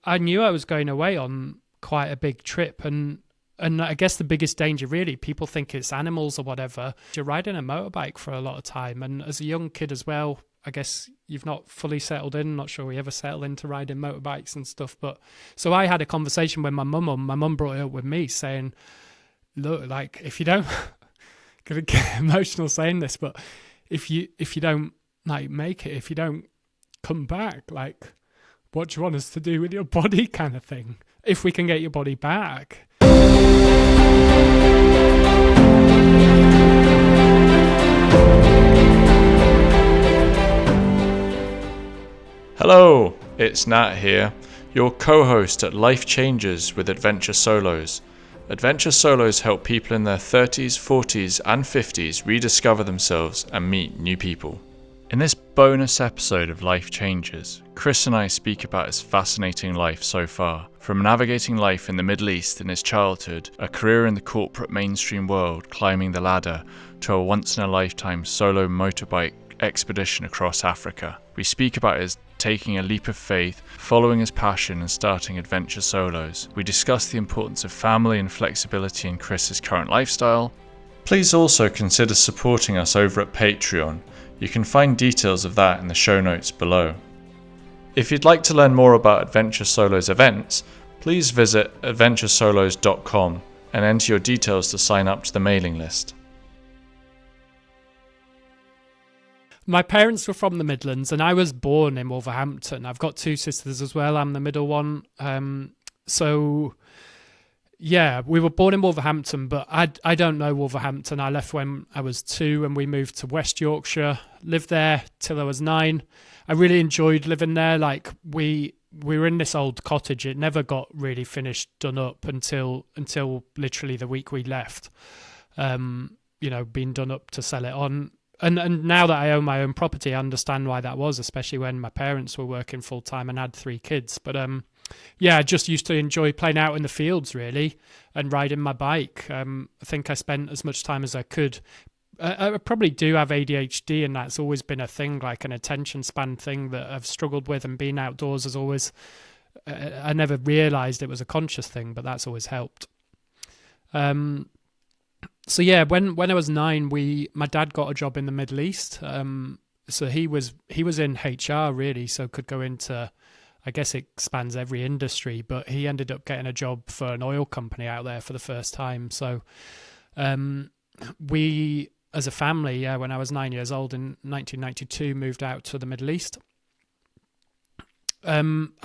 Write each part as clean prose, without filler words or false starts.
I knew I was going away on quite a big trip, and I guess the biggest danger, really, people think it's animals or whatever. You're riding a motorbike for a lot of time, and as a young kid as well, I guess you've not fully settled in. Not sure we ever settled into riding motorbikes and stuff. But so I had a conversation with my mum brought it up with me, saying, look, like, if you don't, gonna get emotional saying this, but if you don't like make it, if you don't come back, like, what do you want us to do with your body, kind of thing, if we can get your body back. Hello, it's Nat here, your co-host at Life Changes with Adventure Solos. Adventure Solos help people in their 30s, 40s and 50s rediscover themselves and meet new people. In this bonus episode of Life Changes, Chris and I speak about his fascinating life so far, from navigating life in the Middle East in his childhood, a career in the corporate mainstream world climbing the ladder, to a once-in-a-lifetime solo motorbike expedition across Africa. We speak about his taking a leap of faith, following his passion and starting Adventure Solos. We discuss the importance of family and flexibility in Chris's current lifestyle. Please also consider supporting us over at Patreon. You can find details of that in the show notes below. If you'd like to learn more about Adventure Solos events, please visit adventuresolos.com and enter your details to sign up to the mailing list. My parents were from the Midlands, and I was born in Wolverhampton. I've got two sisters as well. I'm the middle one. So, yeah, we were born in Wolverhampton, but I don't know Wolverhampton. I left when I was 2, and we moved to West Yorkshire. Lived there till I was 9. I really enjoyed living there. Like, we were in this old cottage. It never got really finished, done up until literally the week we left. Being done up to sell it on. And now that I own my own property, I understand why that was, especially when my parents were working full time and had 3 kids. But I just used to enjoy playing out in the fields, really, and riding my bike. I think I spent as much time as I could. I probably do have ADHD, and that's always been a thing, like an attention span thing that I've struggled with, and being outdoors has always, I never realised it was a conscious thing, but that's always helped. So yeah, when I was 9, my dad got a job in the Middle East. So he was in HR, really, so could go into, I guess it spans every industry, but he ended up getting a job for an oil company out there for the first time. So we, as a family, when I was 9 years old in 1992, moved out to the Middle East. I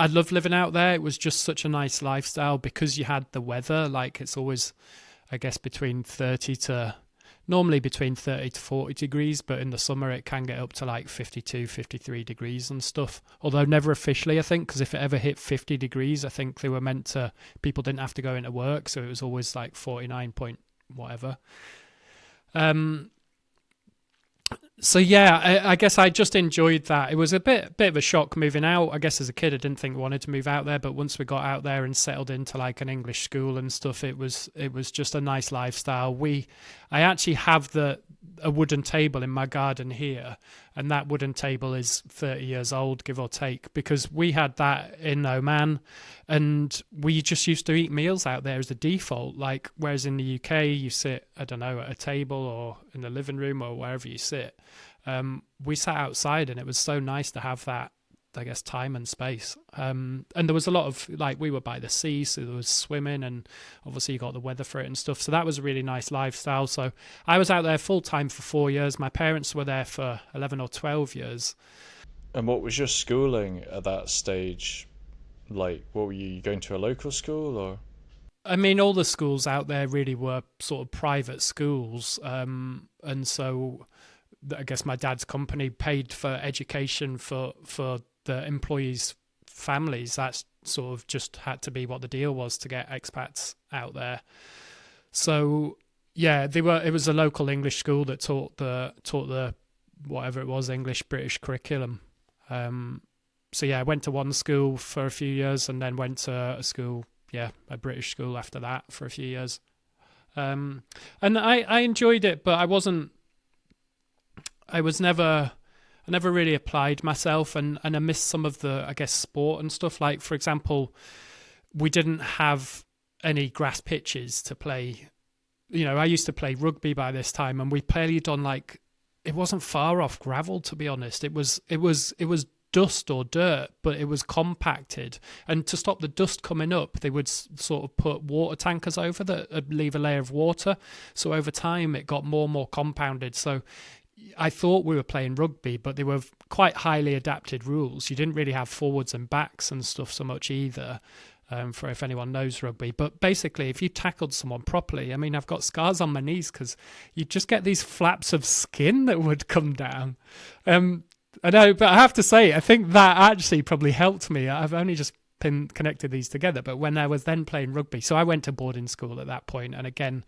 loved living out there. It was just such a nice lifestyle because you had the weather. Like, it's always, I guess, normally between 30 to 40 degrees, but in the summer it can get up to like 52, 53 degrees and stuff. Although never officially, I think, because if it ever hit 50 degrees, I think they were people didn't have to go into work, so it was always like 49 point whatever. So yeah, I guess I just enjoyed that. It was a bit of a shock moving out. I guess as a kid, I didn't think I wanted to move out there, but once we got out there and settled into like an English school and stuff, it was just a nice lifestyle. I actually have a wooden table in my garden here, and that wooden table is 30 years old, give or take, because we had that in Oman, and we just used to eat meals out there as a default. Like, whereas in the UK, you sit, I don't know, at a table or in the living room or wherever you sit. We sat outside, and it was so nice to have that, I guess, time and space. And there was a lot of, like, we were by the sea, so there was swimming, and obviously you got the weather for it and stuff. So that was a really nice lifestyle. So I was out there full time for 4 years. My parents were there for 11 or 12 years. And what was your schooling at that stage like? What were you going to a local school, or? I mean, all the schools out there really were sort of private schools. And so I guess my dad's company paid for education for the employees' families. That's sort of just had to be what the deal was to get expats out there. So yeah, it was a local English school that taught the whatever it was, English British curriculum. So yeah, I went to one school for a few years, and then went to a British school after that for a few years. And I enjoyed it, but I was never I never really applied myself, and I missed some of the, I guess, sport and stuff. Like, for example, we didn't have any grass pitches to play. You know, I used to play rugby by this time, and we played on, like, it wasn't far off gravel, to be honest. It was dust or dirt, but it was compacted. And to stop the dust coming up, they would sort of put water tankers over that would leave a layer of water. So over time, it got more and more compounded. So I thought we were playing rugby, but they were quite highly adapted rules. You didn't really have forwards and backs and stuff so much either. For if anyone knows rugby. But basically, if you tackled someone properly, I mean, I've got scars on my knees because you just get these flaps of skin that would come down. I know, but I have to say, I think that actually probably helped me. I've only just connected these together, but when I was then playing rugby, so I went to boarding school at that point, and again,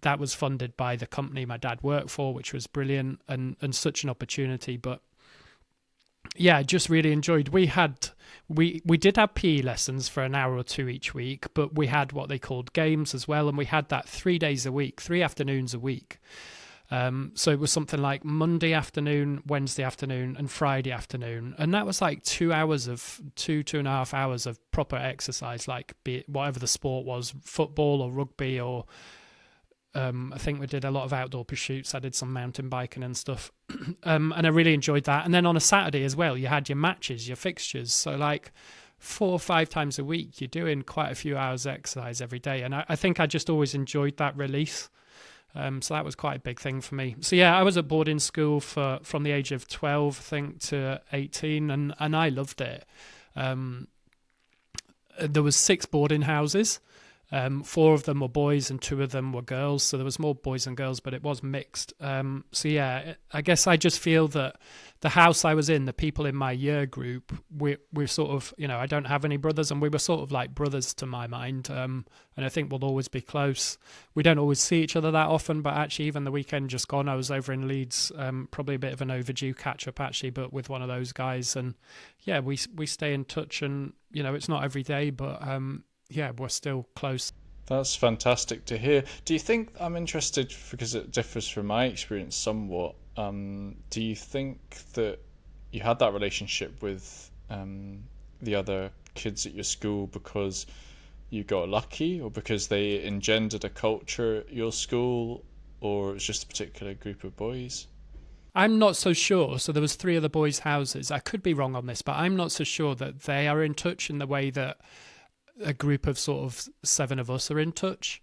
that was funded by the company my dad worked for, which was brilliant and such an opportunity. But yeah, I just really enjoyed. We did have PE lessons for an hour or two each week, but we had what they called games as well, and we had that 3 days a week, 3 afternoons a week. So it was something like Monday afternoon, Wednesday afternoon, and Friday afternoon. And that was like 2 hours of 2.5 hours of proper exercise, like be it whatever the sport was, football or rugby, or I think we did a lot of outdoor pursuits. I did some mountain biking and stuff. And I really enjoyed that. And then on a Saturday as well, you had your matches, your fixtures. So like 4 or 5 times a week, you're doing quite a few hours exercise every day. And I think I just always enjoyed that release. So that was quite a big thing for me. So yeah, I was at boarding school from the age of 12, I think, to 18, and I loved it. There was 6 boarding houses. 4 of them were boys and 2 of them were girls. So there was more boys and girls, but it was mixed. So yeah, I guess I just feel that the house I was in, the people in my year group, we're sort of, you know, I don't have any brothers, and we were sort of like brothers to my mind. And I think we'll always be close. We don't always see each other that often, but actually even the weekend just gone, I was over in Leeds, probably a bit of an overdue catch up actually, but with one of those guys. And yeah, we stay in touch, and, you know, it's not every day, but yeah, we're still close. That's fantastic to hear. Do you think, I'm interested because it differs from my experience somewhat, do you think that you had that relationship with the other kids at your school because you got lucky, or because they engendered a culture at your school, or it's just a particular group of boys? I'm not so sure. So there was 3 other boys' houses. I could be wrong on this, but I'm not so sure that they are in touch in the way that a group of sort of 7 of us are in touch.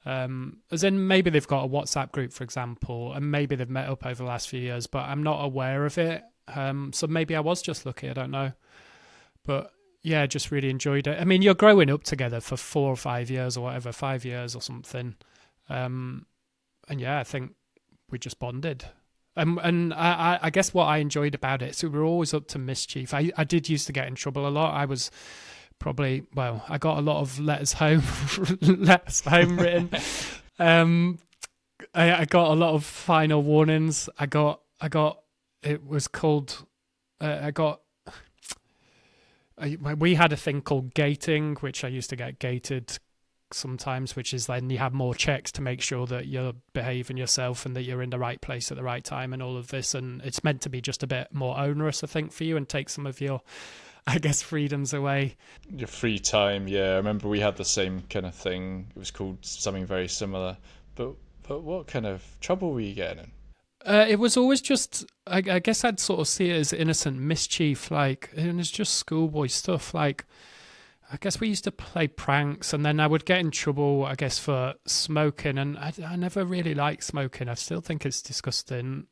As in, maybe they've got a WhatsApp group, for example, and maybe they've met up over the last few years, but I'm not aware of it. So maybe I was just lucky, I don't know. But yeah, just really enjoyed it. I mean, you're growing up together for 4 or 5 years or whatever, 5 years or something. And yeah, I think we just bonded. And I guess what I enjoyed about it, so we were always up to mischief. I did used to get in trouble a lot. I was probably, well, I got a lot of letters home written. I got a lot of final warnings. We had a thing called gating, which I used to get gated sometimes, which is then you have more checks to make sure that you're behaving yourself and that you're in the right place at the right time and all of this. And it's meant to be just a bit more onerous, I think, for you, and take some of your, I guess, freedoms away. Your free time, yeah. I remember we had the same kind of thing. It was called something very similar. But what kind of trouble were you getting in? It was always just, I guess I'd sort of see it as innocent mischief, like, and it's just schoolboy stuff. Like, I guess we used to play pranks, and then I would get in trouble, I guess, for smoking, and I never really liked smoking. I still think it's disgusting.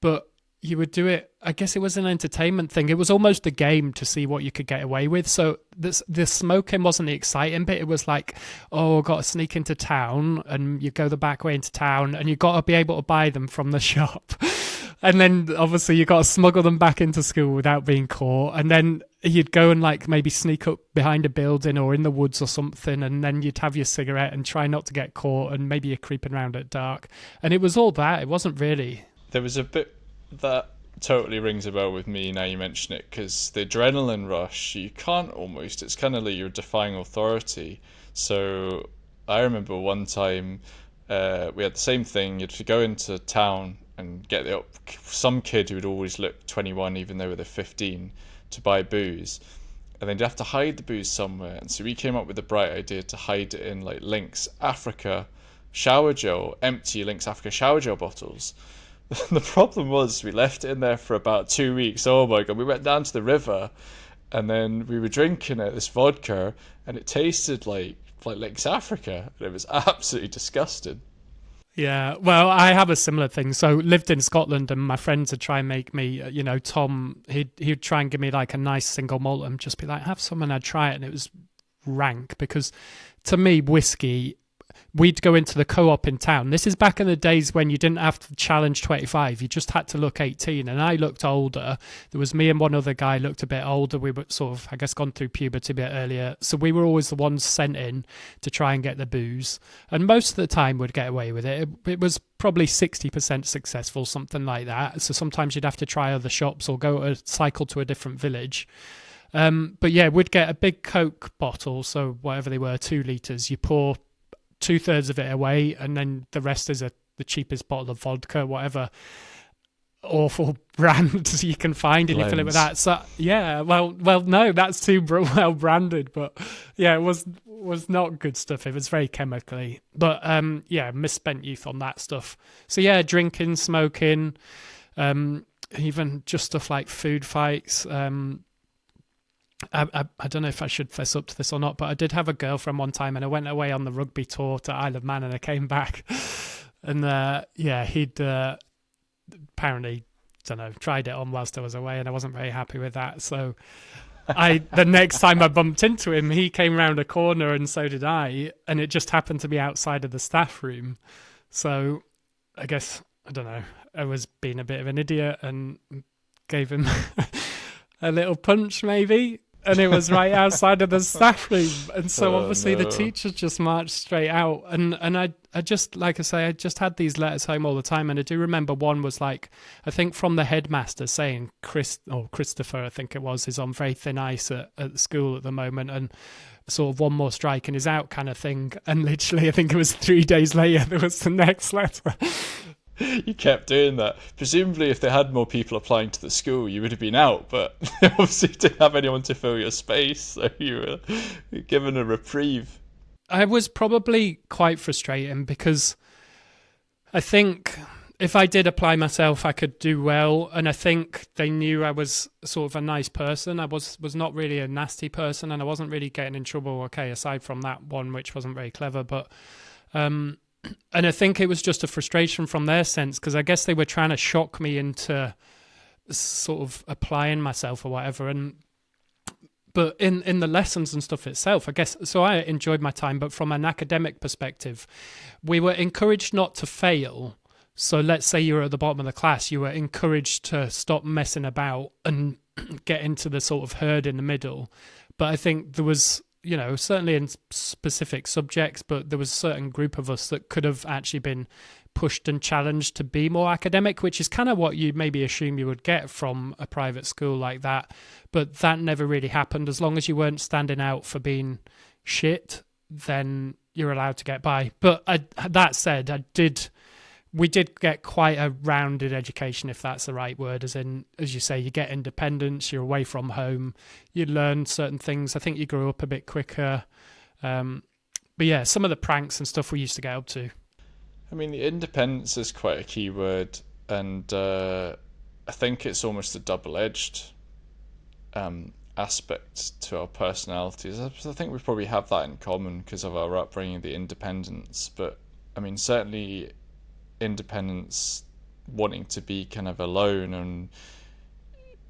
But you would do it, I guess it was an entertainment thing. It was almost a game to see what you could get away with. So the smoking wasn't the exciting bit. It was like, oh, I've got to sneak into town, and you go the back way into town, and you got to be able to buy them from the shop. And then obviously you got to smuggle them back into school without being caught. And then you'd go and like maybe sneak up behind a building or in the woods or something. And then you'd have your cigarette and try not to get caught. And maybe you're creeping around at dark. And it was all that. It wasn't really. There was a bit that totally rings a bell with me now you mention it, because the adrenaline rush, you can't almost, it's kind of like you're defying authority. So I remember one time we had the same thing. You'd go into town and get some kid who would always look 21 even though they're 15 to buy booze, and then you'd have to hide the booze somewhere. And so we came up with the bright idea to hide it in like Lynx Africa shower gel, empty Lynx Africa shower gel bottles. The problem was we left it in there for about 2 weeks. Oh my god, we went down to the river and then we were drinking it, this vodka, and it tasted like Lynx Africa, and it was absolutely disgusting. Yeah, well, I have a similar thing. So lived in Scotland, and my friends would try and make me, Tom, he'd try and give me like a nice single malt and just be like, have some, and I'd try it, and it was rank because to me, whiskey, we'd go into the co-op in town. This is back in the days when you didn't have to challenge 25. You just had to look 18. And I looked older. There was me and one other guy looked a bit older. We were sort of, I guess, gone through puberty a bit earlier. So we were always the ones sent in to try and get the booze. And most of the time we'd get away with it. It was probably 60% successful, something like that. So sometimes you'd have to try other shops or cycle to a different village. But yeah, we'd get a big Coke bottle. So whatever they were, 2 litres. You pour 2/3 of it away, and then the rest is the cheapest bottle of vodka, whatever awful brand you can find, and you fill it with that. So yeah, well, no, that's too well branded, but yeah, it was not good stuff. It was very chemically, but yeah, misspent youth on that stuff. So yeah, drinking, smoking, even just stuff like food fights. I don't know if I should fess up to this or not, but I did have a girlfriend one time, and I went away on the rugby tour to Isle of Man, and I came back, and yeah, he'd apparently, don't know, tried it on whilst I was away, and I wasn't very happy with that. So the next time I bumped into him, he came round a corner, and so did I, and it just happened to be outside of the staff room. So I guess, I don't know, I was being a bit of an idiot and gave him a little punch maybe. And it was right outside of the staff room. And so obviously the teachers just marched straight out. And I just, like I say, I just had these letters home all the time. And I do remember one was like, I think from the headmaster saying, Christopher, I think it was, is on very thin ice at school at the moment. And sort of one more strike and is out kind of thing. And literally, I think it was 3 days later, there was the next letter. You kept doing that. Presumably, if they had more people applying to the school, you would have been out, but they obviously didn't have anyone to fill your space, so you were given a reprieve. I was probably quite frustrating because I think if I did apply myself, I could do well, and I think they knew I was sort of a nice person. I was not really a nasty person, and I wasn't really getting in trouble, okay, aside from that one, which wasn't very clever, but and I think it was just a frustration from their sense, because I guess they were trying to shock me into sort of applying myself or whatever. But in the lessons and stuff itself, I guess, so I enjoyed my time, but from an academic perspective, we were encouraged not to fail. So let's say you were at the bottom of the class, you were encouraged to stop messing about and get into the sort of herd in the middle. But I think there was, certainly in specific subjects, but there was a certain group of us that could have actually been pushed and challenged to be more academic, which is kind of what you maybe assume you would get from a private school like that. But that never really happened. As long as you weren't standing out for being shit, then you're allowed to get by. But that said, we did get quite a rounded education, if that's the right word, as you say, you get independence, you're away from home, you learn certain things. I think you grow up a bit quicker. But yeah, some of the pranks and stuff we used to get up to. I mean, the independence is quite a key word, and I think it's almost a double-edged aspect to our personalities. I think we probably have that in common because of our upbringing, the independence. But I mean, certainly independence, wanting to be kind of alone, and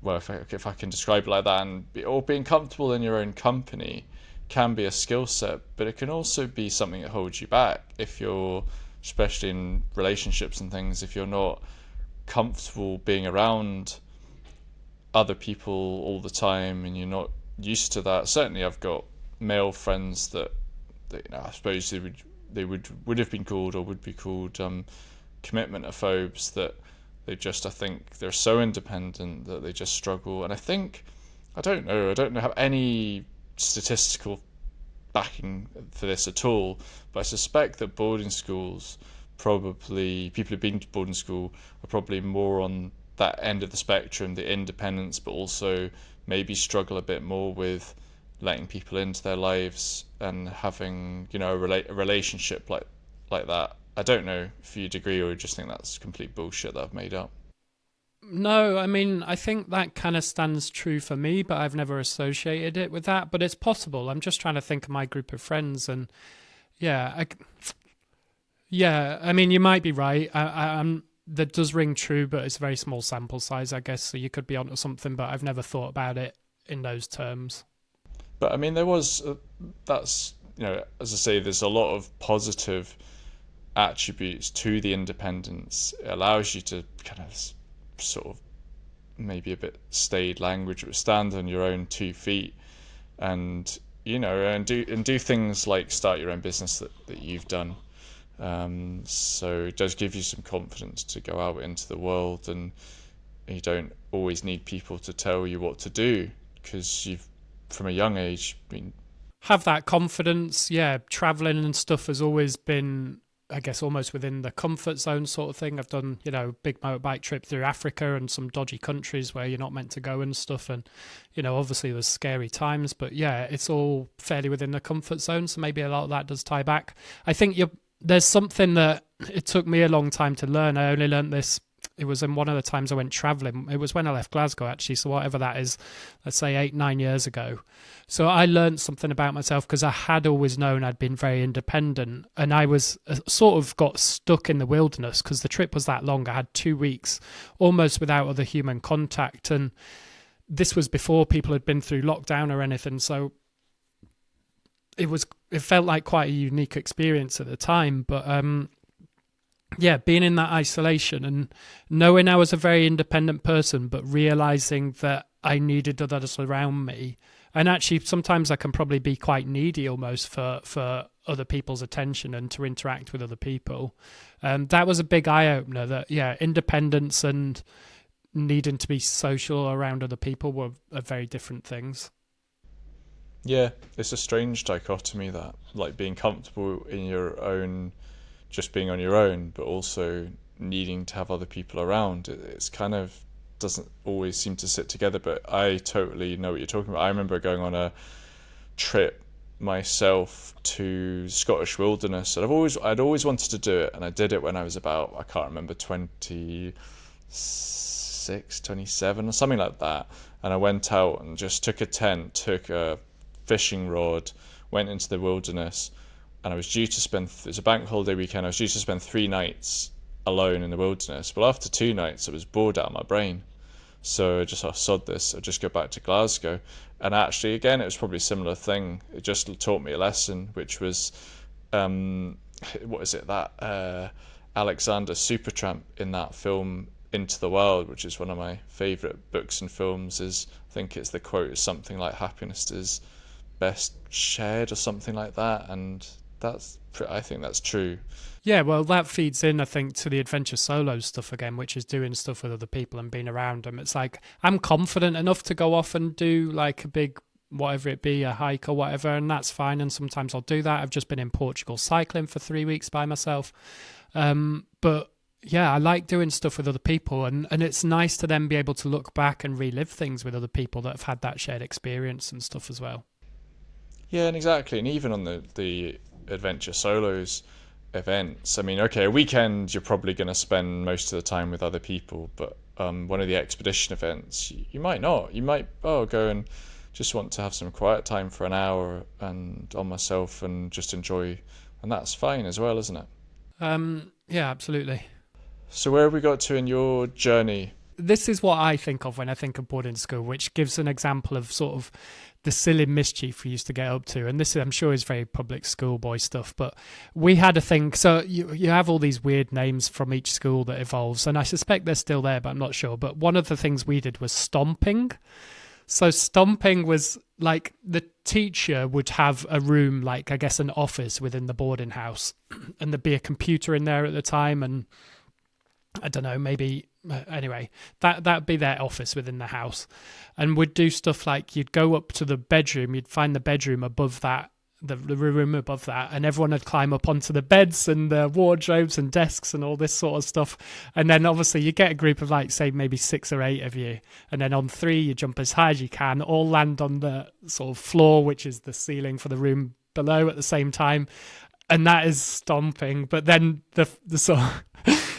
well, if I can describe it like that, or being comfortable in your own company, can be a skill set, but it can also be something that holds you back if you're, especially in relationships and things, if you're not comfortable being around other people all the time and you're not used to that. Certainly I've got male friends that I suppose they would have been called or would be called commitment-ophobes, that I think they're so independent that they just struggle. And I don't have any statistical backing for this at all, but I suspect that boarding schools probably people who've been to boarding school are probably more on that end of the spectrum, the independence, but also maybe struggle a bit more with letting people into their lives and having, you know, a relationship like that. I don't know if you'd agree or you just think that's complete bullshit that I've made up. No, I mean, I think that kind of stands true for me, but I've never associated it with that. But it's possible. I'm just trying to think of my group of friends, and yeah, yeah. I mean, you might be right. I'm that does ring true, but it's a very small sample size, I guess. So you could be onto something, but I've never thought about it in those terms. But I mean, there was that's, you know, as I say, there's a lot of positive attributes to the independence. It allows you to kind of sort of maybe a bit staid language, but stand on your own 2 feet, and, you know, and do things like start your own business that you've done. So it does give you some confidence to go out into the world, and you don't always need people to tell you what to do because you've from a young age been Have that confidence. Yeah, traveling and stuff has always been, I guess, almost within the comfort zone sort of thing. I've done, you know, big motorbike trip through Africa and some dodgy countries where you're not meant to go and stuff. And, you know, obviously there's scary times, but yeah, it's all fairly within the comfort zone. So maybe a lot of that does tie back. I think there's something that it took me a long time to learn. I only learned this. It was in one of the times I went traveling. It was when I left Glasgow, actually. So whatever that is, let's say 8-9 years ago. So I learned something about myself because I had always known I'd been very independent, and I was sort of got stuck in the wilderness because the trip was that long. I had 2 weeks almost without other human contact, and this was before people had been through lockdown or anything. So it felt like quite a unique experience at the time, but yeah, being in that isolation and knowing I was a very independent person, but realizing that I needed others around me. And actually, sometimes I can probably be quite needy almost for other people's attention and to interact with other people. That was a big eye-opener that, yeah, independence and needing to be social around other people are very different things. Yeah, it's a strange dichotomy, that, like, being comfortable in your own, just being on your own, but also needing to have other people around. It's kind of doesn't always seem to sit together, but I totally know what you're talking about. I remember going on a trip myself to Scottish wilderness, and I'd always wanted to do it, and I did it when I was about, I can't remember, 26, 27 or something like that. And I went out and just took a tent, took a fishing rod, went into the wilderness, and I was due to spend, it was a bank holiday weekend, I was due to spend 3 nights alone in the wilderness. Well, after 2 nights, I was bored out of my brain. So I just thought, sod this, I'll just go back to Glasgow. And actually, again, it was probably a similar thing. It just taught me a lesson, which was, what is it, that Alexander Supertramp in that film Into the Wild, which is one of my favourite books and films, is, I think it's the quote is something like happiness is best shared or something like that. And I think that's true. Yeah, well, that feeds in, I think, to the adventure solo stuff again, which is doing stuff with other people and being around them. It's like, I'm confident enough to go off and do like a big, whatever it be, a hike or whatever, and that's fine. And sometimes I'll do that. I've just been in Portugal cycling for 3 weeks by myself. But yeah, I like doing stuff with other people, and it's nice to then be able to look back and relive things with other people that have had that shared experience and stuff as well. Yeah, and exactly. And even on the adventure solos events, I mean, okay, a weekend you're probably going to spend most of the time with other people, but one of the expedition events, you might not. You might go and just want to have some quiet time for an hour and on myself and just enjoy, and that's fine as well, isn't it? Yeah, absolutely. So where have we got to in your journey? This is what I think of when I think of boarding school, which gives an example of sort of the silly mischief we used to get up to. And this, I'm sure, is very public schoolboy stuff, but we had a thing. So you have all these weird names from each school that evolves, and I suspect they're still there, but I'm not sure. But one of the things we did was stomping. So stomping was like the teacher would have a room, like I guess an office within the boarding house, and there'd be a computer in there at the time, and I don't know, maybe anyway, that'd be their office within the house, and we'd do stuff like you'd go up to the bedroom, you'd find the bedroom above the room above that, and everyone would climb up onto the beds and the wardrobes and desks and all this sort of stuff. And then obviously you get a group of like, say, maybe 6 or 8 of you, and then on 3 you jump as high as you can, all land on the sort of floor, which is the ceiling for the room below at the same time. And that is stomping. But then the sort of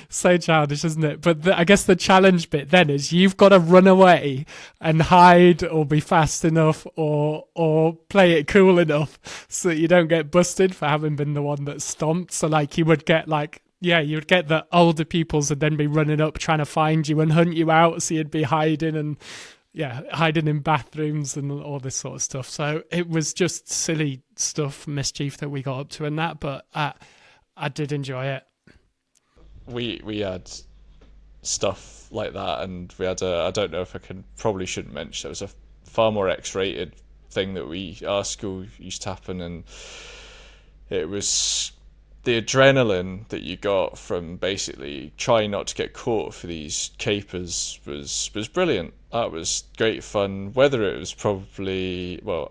so childish, isn't it? But I guess the challenge bit then is you've got to run away and hide or be fast enough or play it cool enough so that you don't get busted for having been the one that stomped. So like you would get you would get the older pupils and then be running up trying to find you and hunt you out. So you'd be hiding in bathrooms and all this sort of stuff. So it was just silly stuff, mischief that we got up to in that, but I did enjoy it. We had stuff like that, and we had I don't know if probably shouldn't mention, it was a far more X-rated thing that our school used to happen, and it was the adrenaline that you got from basically trying not to get caught for these capers was brilliant. That was great fun. Whether it was probably, well,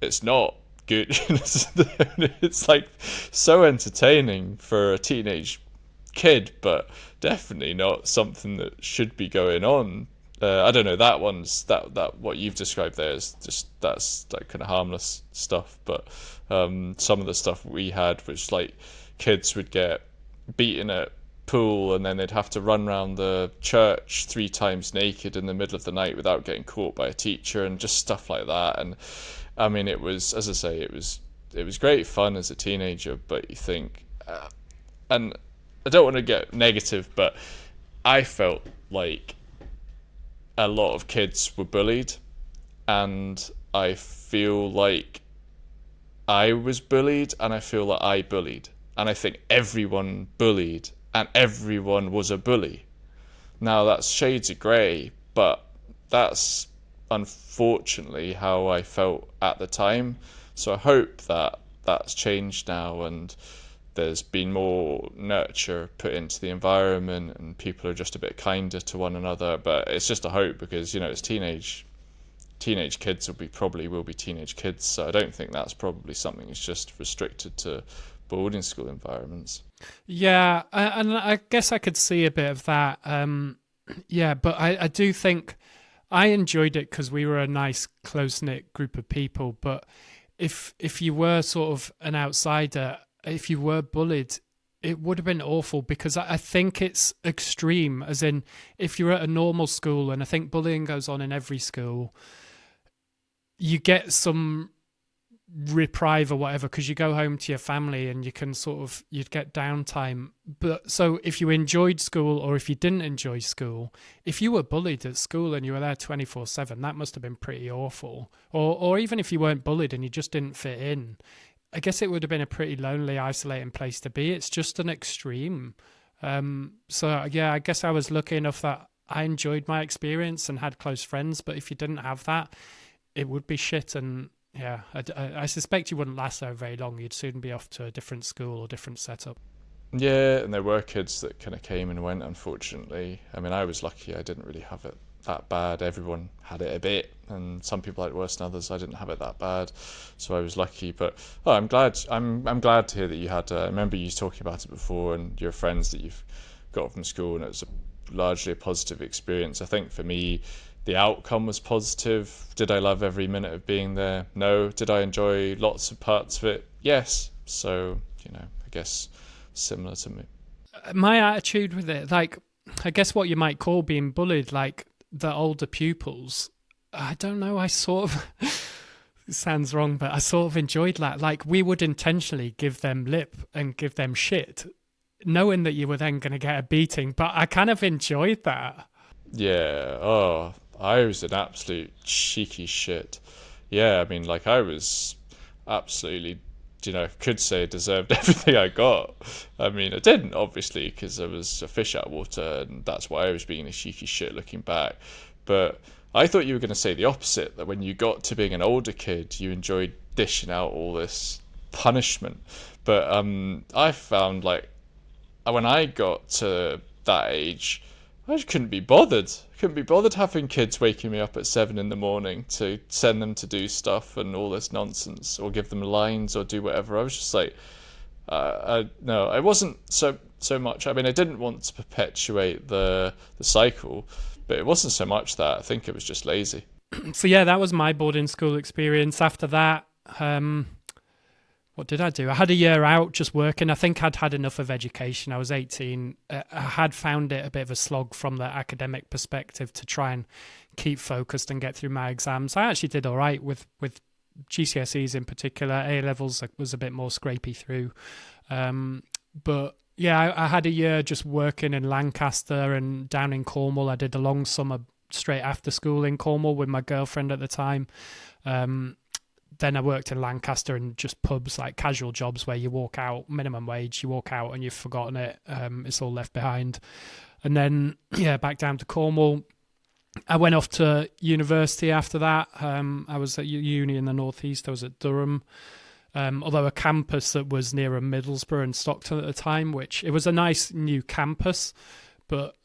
it's not good. It's like so entertaining for a teenage kid, but definitely not something that should be going on. I don't know, that what you've described there is just, that's like kind of harmless stuff, but some of the stuff we had, which like kids would get beaten at pool and then they'd have to run around the church 3 times naked in the middle of the night without getting caught by a teacher, and just stuff like that. And I mean, it was, as I say, it was great fun as a teenager, but you think, and I don't want to get negative, but I felt like a lot of kids were bullied, and I feel like I was bullied, and I feel like I bullied, and I think everyone bullied, and everyone was a bully. Now that's shades of grey, but that's unfortunately how I felt at the time. So I hope that that's changed now, and there's been more nurture put into the environment, and people are just a bit kinder to one another. But it's just a hope, because it's teenage kids will be teenage kids. So I don't think that's probably something that's just restricted to boarding school environments. Yeah, and I guess I could see a bit of that. But I do think I enjoyed it because we were a nice, close-knit group of people. But if you were sort of an outsider, if you were bullied, it would have been awful, because I think it's extreme, as in if you're at a normal school, and I think bullying goes on in every school, you get some reprieve or whatever because you go home to your family and you can you'd get downtime. But so if you enjoyed school or if you didn't enjoy school, if you were bullied at school and you were there 24/7, that must have been pretty awful. Or even if you weren't bullied and you just didn't fit in, I guess it would have been a pretty lonely, isolating place to be. It's just an extreme. So yeah, I guess I was lucky enough that I enjoyed my experience and had close friends. But if you didn't have that, it would be shit. And yeah, I suspect you wouldn't last there very long. You'd soon be off to a different school or different setup. Yeah, and there were kids that kind of came and went, unfortunately. I mean, I was lucky I didn't really have it that bad. Everyone had it a bit, and some people had it worse than others. I didn't have it that bad, so I was lucky. But I'm glad to hear that you had. I remember you talking about it before, and your friends that you've got from school, and it was largely a positive experience. I think for me, the outcome was positive. Did I love every minute of being there? No. Did I enjoy lots of parts of it? Yes. So I guess similar to me. My attitude with it, like, I guess what you might call being bullied, like the older pupils, I don't know, I sort of, it sounds wrong, but I sort of enjoyed that. Like, we would intentionally give them lip and give them shit, knowing that you were then going to get a beating, but I kind of enjoyed that. Yeah, oh, I was an absolute cheeky shit. Yeah, I mean, like, I was absolutely, could say deserved everything I got. I mean, I didn't, obviously, because I was a fish out of water, and that's why I was being a cheeky shit looking back. But I thought you were going to say the opposite, that when you got to being an older kid, you enjoyed dishing out all this punishment. But I found, like, when I got to that age, I just couldn't be bothered. Couldn't be bothered having kids waking me up at 7 in the morning to send them to do stuff and all this nonsense, or give them lines or do whatever. I was just like, no, I wasn't so much. I mean, I didn't want to perpetuate the cycle, but it wasn't so much that. I think it was just lazy. So yeah, that was my boarding school experience. After that, what did I do? I had a year out just working. I think I'd had enough of education. I was 18. I had found it a bit of a slog from the academic perspective to try and keep focused and get through my exams. I actually did all right with GCSEs in particular. A-levels was a bit more scrapey through. But yeah, I had a year just working in Lancaster and down in Cornwall. I did a long summer straight after school in Cornwall with my girlfriend at the time. Then I worked in Lancaster and just pubs, like casual jobs where you walk out, minimum wage, you walk out and you've forgotten it. It's all left behind. And then, yeah, back down to Cornwall. I went off to university after that. I was at uni in the northeast. I was at Durham. Although a campus that was nearer Middlesbrough and Stockton at the time, which it was a nice new campus, but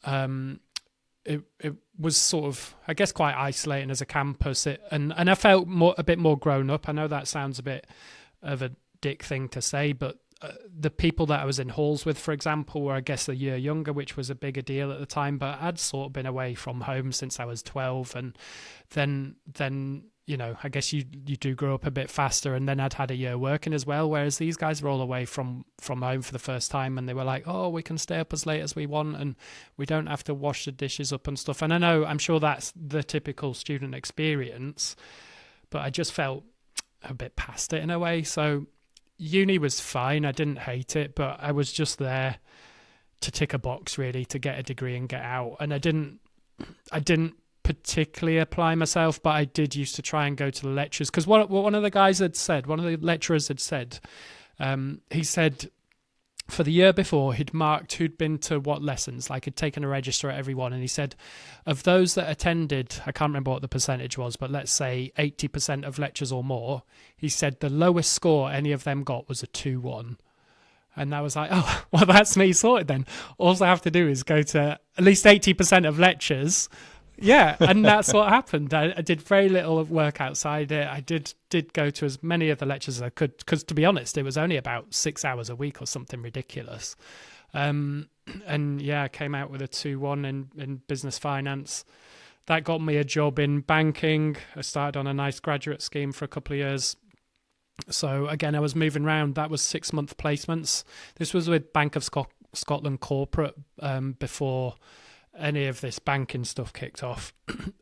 it was sort of, I guess, quite isolating as a campus. And I felt a bit more grown up. I know that sounds a bit of a dick thing to say, but the people that I was in halls with, for example, were, I guess, a year younger, which was a bigger deal at the time. But I'd sort of been away from home since I was 12, and then you know, I guess you do grow up a bit faster, and then I'd had a year working as well, whereas these guys were all away from home for the first time, and they were like, oh, we can stay up as late as we want, and we don't have to wash the dishes up and stuff. And I know, I'm sure that's the typical student experience, but I just felt a bit past it in a way. So uni was fine. I didn't hate it, but I was just there to tick a box, really, to get a degree and get out. And I didn't particularly apply myself, but I did used to try and go to the lectures, because what one of the guys had said, one of the lecturers had said, he said for the year before he'd marked who'd been to what lessons, like he'd taken a register at every one, and he said of those that attended, I can't remember what the percentage was, but let's say 80% of lectures or more, he said the lowest score any of them got was a 2-1. And I was like, oh, well, that's me sorted then. All I have to do is go to at least 80% of lectures. Yeah, and that's what happened. I did very little work outside it. I did go to as many of the lectures as I could, because to be honest, it was only about 6 hours a week or something ridiculous. And yeah, I came out with a 2-1 in business finance. That got me a job in banking. I started on a nice graduate scheme for a couple of years. So again, I was moving around. That was 6-month placements. This was with Bank of Scotland corporate before any of this banking stuff kicked off.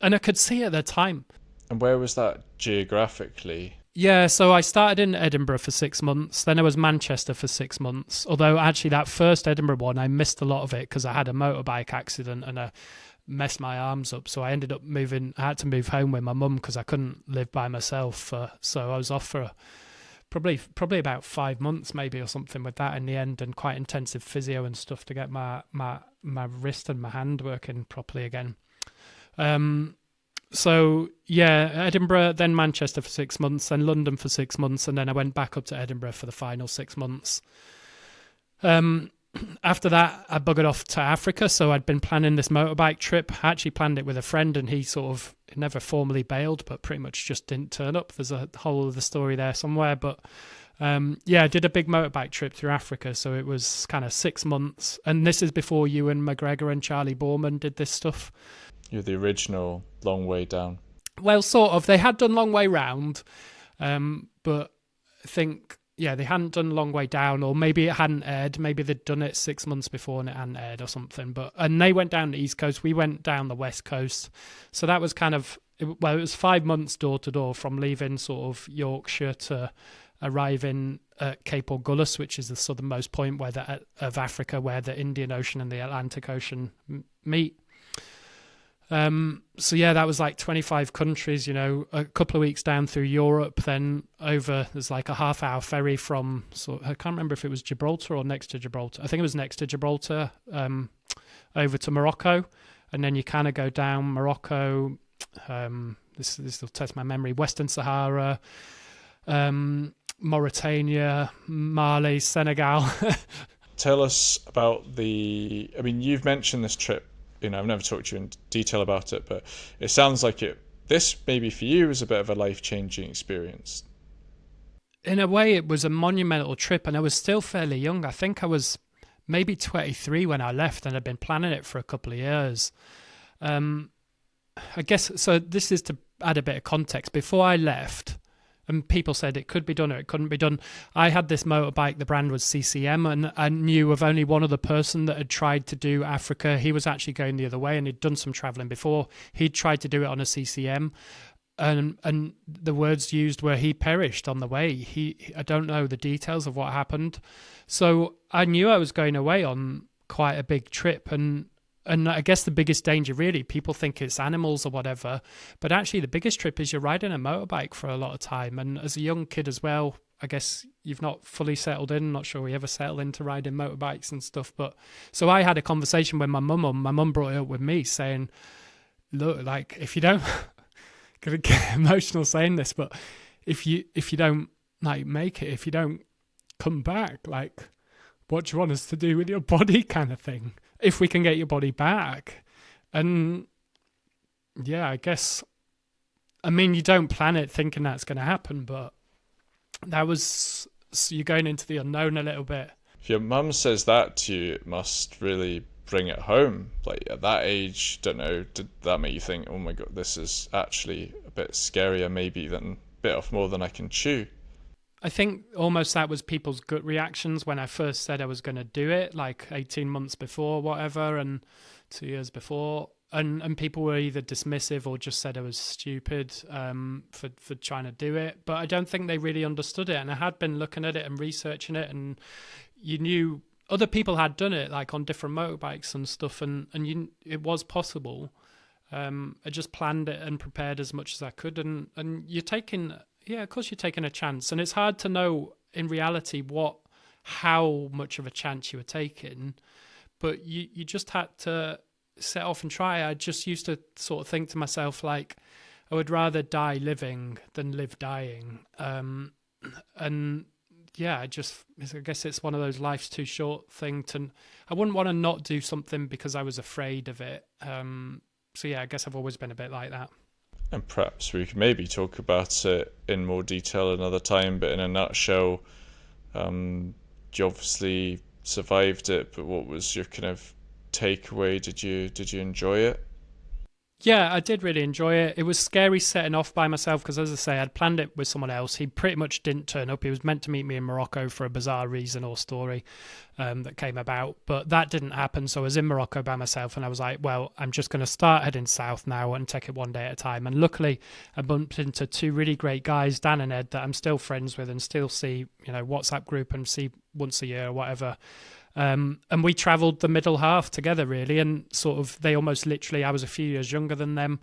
And I could see at the time. And where was that geographically? Yeah, so I started in Edinburgh for 6 months. Then I was Manchester for 6 months. Although actually that first Edinburgh one, I missed a lot of it because I had a motorbike accident and I messed my arms up. So I ended up I had to move home with my mum because I couldn't live by myself. So I was off for probably about 5 months maybe or something with that in the end, and quite intensive physio and stuff to get my wrist and my hand working properly again. So yeah, Edinburgh, then Manchester for 6 months, then London for 6 months, and then I went back up to Edinburgh for the final 6 months. After that, I buggered off to Africa. So I'd been planning this motorbike trip. I actually planned it with a friend, and he sort of never formally bailed, but pretty much just didn't turn up. There's a whole other story there somewhere. But yeah, I did a big motorbike trip through Africa. So it was kind of 6 months. And this is before Ewan McGregor and Charlie Borman did this stuff. You're the original Long Way Down. Well, sort of. They had done Long Way Round, but I think, yeah, they hadn't done Long Way Down, or maybe it hadn't aired. Maybe they'd done it 6 months before and it hadn't aired or something. And they went down the East Coast. We went down the West Coast. So that was kind of, well, it was 5 months door to door from leaving sort of Yorkshire to arriving at Cape Agulhas, which is the southernmost point of Africa where the Indian Ocean and the Atlantic Ocean meet. So yeah, that was like 25 countries, you know, a couple of weeks down through Europe, then over, there's like a half-hour ferry from, so I can't remember if it was Gibraltar or next to Gibraltar. I think it was next to Gibraltar, over to Morocco, and then you kind of go down Morocco, this will test my memory, Western Sahara, Mauritania, Mali, Senegal. Tell us about you've mentioned this trip I've never talked to you in detail about it, but it sounds like this maybe for you was a bit of a life-changing experience. In a way, it was a monumental trip, and I was still fairly young. I think I was maybe 23 when I left, and I'd been planning it for a couple of years. I guess, so this is to add a bit of context. Before I left, and people said it could be done or it couldn't be done, I had this motorbike, the brand was CCM, and I knew of only one other person that had tried to do Africa. He was actually going the other way, and he'd done some travelling before. He'd tried to do it on a CCM, and the words used were he perished on the way. I don't know the details of what happened. So I knew I was going away on quite a big trip, and I guess the biggest danger, really, people think it's animals or whatever, but actually the biggest trip is you're riding a motorbike for a lot of time. And as a young kid as well, I guess you've not fully settled in. I'm not sure we ever settle into riding motorbikes and stuff. But so I had a conversation with my mum brought it up with me saying, look, like, if you don't, gonna get emotional saying this, but if you don't like make it, if you don't come back, like, what do you want us to do with your body, kind of thing, if we can get your body back? And yeah, I guess, I mean, you don't plan it thinking that's going to happen, but that was, so you're going into the unknown a little bit. If your mum says that to you, it must really bring it home. Like, at that age, don't know, did that make you think, oh my god, this is actually a bit scarier maybe than, bit off more than I can chew? I think almost that was people's gut reactions when I first said I was going to do it, like 18 months before, whatever, and 2 years before. And people were either dismissive or just said I was stupid for trying to do it. But I don't think they really understood it. And I had been looking at it and researching it, and you knew other people had done it, like on different motorbikes and stuff, and it was possible. I just planned it and prepared as much as I could. And you're taking... Yeah, of course you're taking a chance, and it's hard to know in reality how much of a chance you were taking, but you just had to set off and try. I just used to sort of think to myself, like, I would rather die living than live dying. And yeah, I guess it's one of those life's too short thing I wouldn't want to not do something because I was afraid of it. So yeah, I guess I've always been a bit like that. And perhaps we could maybe talk about it in more detail another time, but in a nutshell, you obviously survived it, but what was your kind of takeaway? Did you enjoy it? Yeah, I did really enjoy it. It was scary setting off by myself because, as I say, I'd planned it with someone else. He pretty much didn't turn up. He was meant to meet me in Morocco for a bizarre reason or story that came about, but that didn't happen. So I was in Morocco by myself, and I was like, well, I'm just going to start heading south now and take it one day at a time. And luckily, I bumped into two really great guys, Dan and Ed, that I'm still friends with and still see, WhatsApp group and see once a year or whatever. And we travelled the middle half together, really, and sort of they almost literally, I was a few years younger than them.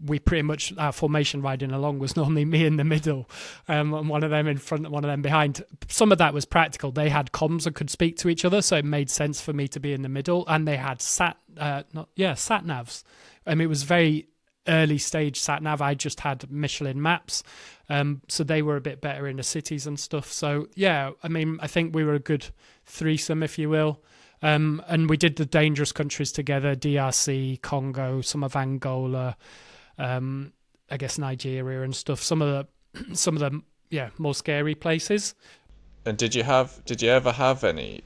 We pretty much, our formation riding along was normally me in the middle, and one of them in front and one of them behind. Some of that was practical. They had comms and could speak to each other, so it made sense for me to be in the middle. And they had sat navs. It was very early stage sat nav. I just had Michelin maps, so they were a bit better in the cities and stuff. So yeah, I think we were a good threesome, if you will. And we did the dangerous countries together: DRC, Congo, some of Angola, I guess Nigeria and stuff. Some of the more scary places. And did you ever have any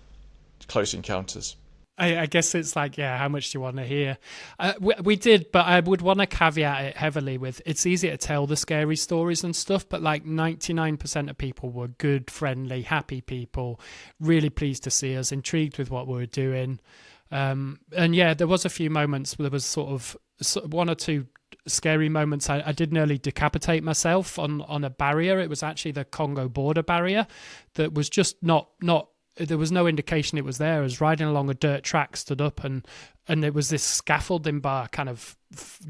close encounters? I guess it's like, how much do you want to hear? We did, but I would want to caveat it heavily with, it's easy to tell the scary stories and stuff, but like 99% of people were good, friendly, happy people, really pleased to see us, intrigued with what we were doing. And yeah, there was a few moments where there was sort of one or two scary moments. I did nearly decapitate myself on a barrier. It was actually the Congo border barrier that was just not there was no indication it was there. I was riding along a dirt track, stood up, and it was this scaffolding bar kind of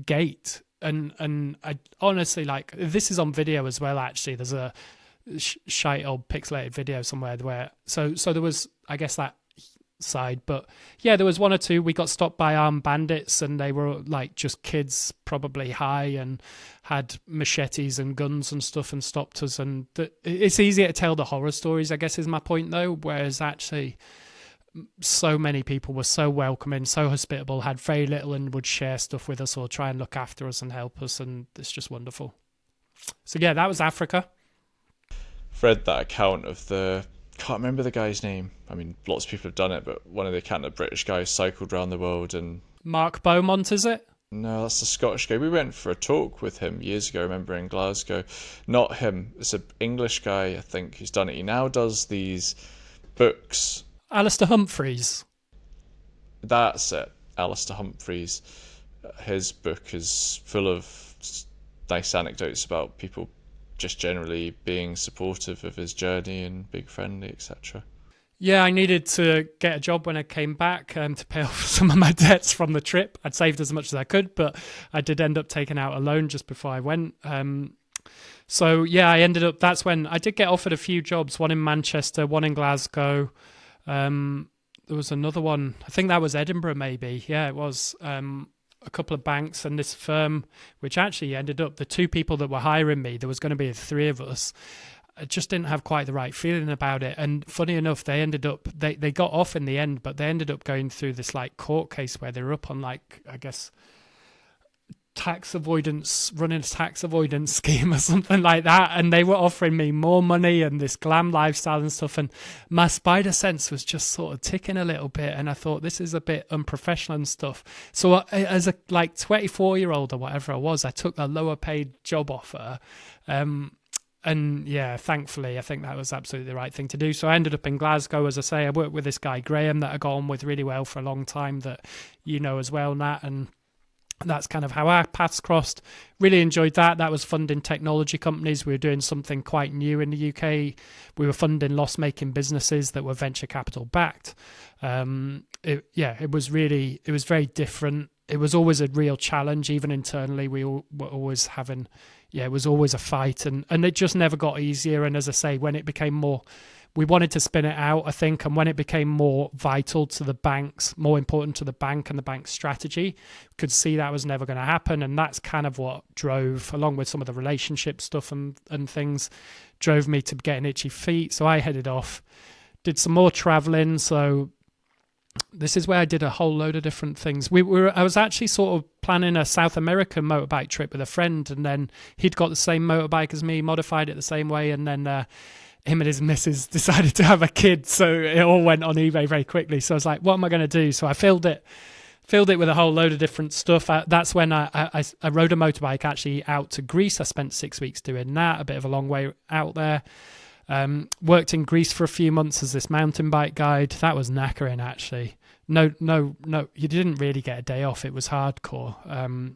gate. And I honestly, like, this is on video as well, actually. There's a shite old pixelated video somewhere where, so there was, I guess, that side. But yeah, there was one or two. We got stopped by armed bandits, and they were like just kids, probably high, and had machetes and guns and stuff, and stopped us. And it's easier to tell the horror stories, I guess, is my point, though. Whereas actually, So many people were so welcoming, so hospitable, had very little and would share stuff with us or try and look after us and help us, and it's just wonderful. So yeah, that was Africa. I've read that account of can't remember the guy's name. I mean, lots of people have done it, but one of the account of British guys cycled around the world and... Mark Beaumont, is it? No, that's the Scottish guy. We went for a talk with him years ago, I remember, in Glasgow. Not him. It's an English guy, I think, who's done it. He now does these books. Alistair Humphreys. That's it. Alistair Humphreys. His book is full of nice anecdotes about people just generally being supportive of his journey and being friendly, etc. Yeah, I needed to get a job when I came back to pay off some of my debts from the trip. I'd saved as much as I could, but I did end up taking out a loan just before I went. So yeah, I ended up, that's when I did get offered a few jobs, one in Manchester, one in Glasgow. There was another one, I think that was Edinburgh maybe. Yeah, it was a couple of banks and this firm, which actually ended up, the two people that were hiring me, there was going to be three of us. I just didn't have quite the right feeling about it. And funny enough, they ended up, they got off in the end, but they ended up going through this like court case where they were up on like, I guess, tax avoidance, running a tax avoidance scheme or something like that. And they were offering me more money and this glam lifestyle and stuff. And my spider sense was just sort of ticking a little bit. And I thought, this is a bit unprofessional and stuff. So as a like 24-year-old or whatever I was, I took a lower paid job offer. And yeah, thankfully, I think that was absolutely the right thing to do. So I ended up in Glasgow, as I say. I worked with this guy, Graham, that I got on with really well for a long time, that you know as well, Nat. And that's kind of how our paths crossed. Really enjoyed that. That was funding technology companies. We were doing something quite new in the UK. We were funding loss-making businesses that were venture capital backed. It was very different. It was always a real challenge, even internally. We were always having... Yeah, it was always a fight, and it just never got easier. And as I say, when it became more, we wanted to spin it out, I think, and when it became more vital to the banks, more important to the bank and the bank's strategy, could see that was never going to happen. And that's kind of what drove, along with some of the relationship stuff and things, drove me to getting itchy feet. So I headed off, did some more traveling. So this is where I did a whole load of different things. I was actually sort of planning a South American motorbike trip with a friend, and then he'd got the same motorbike as me, modified it the same way, and then him and his missus decided to have a kid, so it all went on eBay very quickly. So I was like, what am I going to do? So I filled it with a whole load of different stuff. That's when I rode a motorbike actually out to Greece. I spent 6 weeks doing that, a bit of a long way out there. Worked in Greece for a few months as this mountain bike guide. That was knackering, actually. No, you didn't really get a day off. It was hardcore.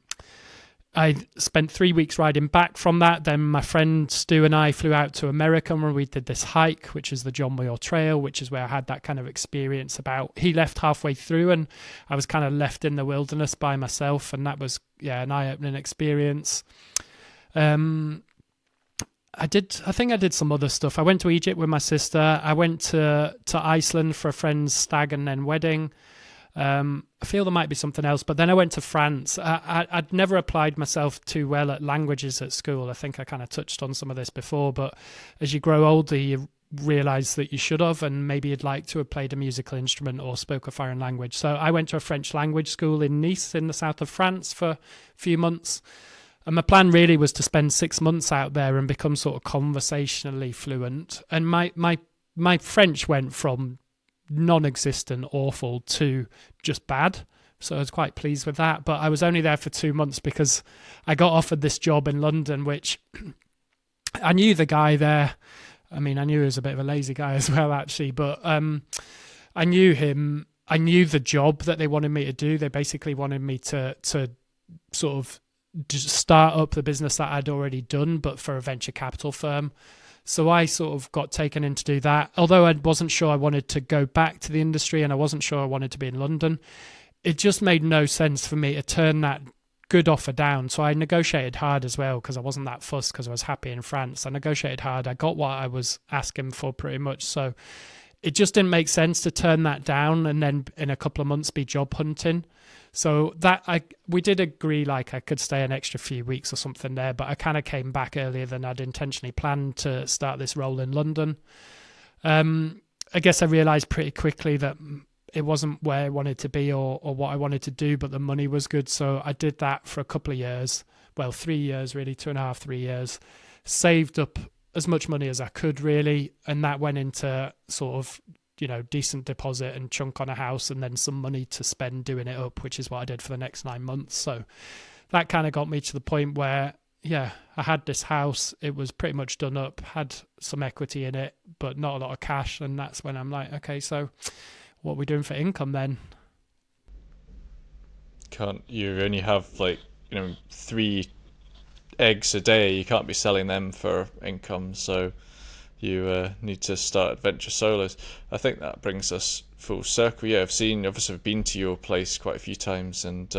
I spent 3 weeks riding back from that. Then my friend Stu and I flew out to America where we did this hike, which is the John Muir Trail, which is where I had that kind of experience about. He left halfway through and I was kind of left in the wilderness by myself. And that was, an eye-opening experience. I think I did some other stuff. I went to Egypt with my sister. I went to Iceland for a friend's stag and then wedding. I feel there might be something else, but then I went to France. I'd never applied myself too well at languages at school. I think I kind of touched on some of this before, but as you grow older, you realise that you should have, and maybe you'd like to have played a musical instrument or spoke a foreign language. So I went to a French language school in Nice in the south of France for a few months. And my plan really was to spend 6 months out there and become sort of conversationally fluent. And my French went from non-existent, awful, to just bad. So I was quite pleased with that. But I was only there for 2 months because I got offered this job in London, which I knew the guy there. I mean, I knew he was a bit of a lazy guy as well, actually. But I knew him. I knew the job that they wanted me to do. They basically wanted me to sort of just start up the business that I'd already done, but for a venture capital firm. So I sort of got taken in to do that. Although I wasn't sure I wanted to go back to the industry and I wasn't sure I wanted to be in London, it just made no sense for me to turn that good offer down. So I negotiated hard as well because I wasn't that fussed because I was happy in France. I negotiated hard. I got what I was asking for pretty much. So it just didn't make sense to turn that down and then in a couple of months be job hunting. So we did agree like I could stay an extra few weeks or something there, but I kind of came back earlier than I'd intentionally planned to start this role in London. And I guess I realized pretty quickly that it wasn't where I wanted to be or what I wanted to do, but the money was good. So I did that for a couple of years. Well, 3 years, really, 2.5, 3 years. Saved up as much money as I could, really. And that went into sort of, decent deposit and chunk on a house, and then some money to spend doing it up, which is what I did for the next 9 months. So that kind of got me to the point where, yeah, I had this house. It was pretty much done up, had some equity in it, but not a lot of cash. And that's when I'm like, okay, so what are we doing for income then? Can't you only have like, 3 eggs a day? You can't be selling them for income, so you need to start Adventure Solos. I think that brings us full circle. Yeah, obviously I've been to your place quite a few times, and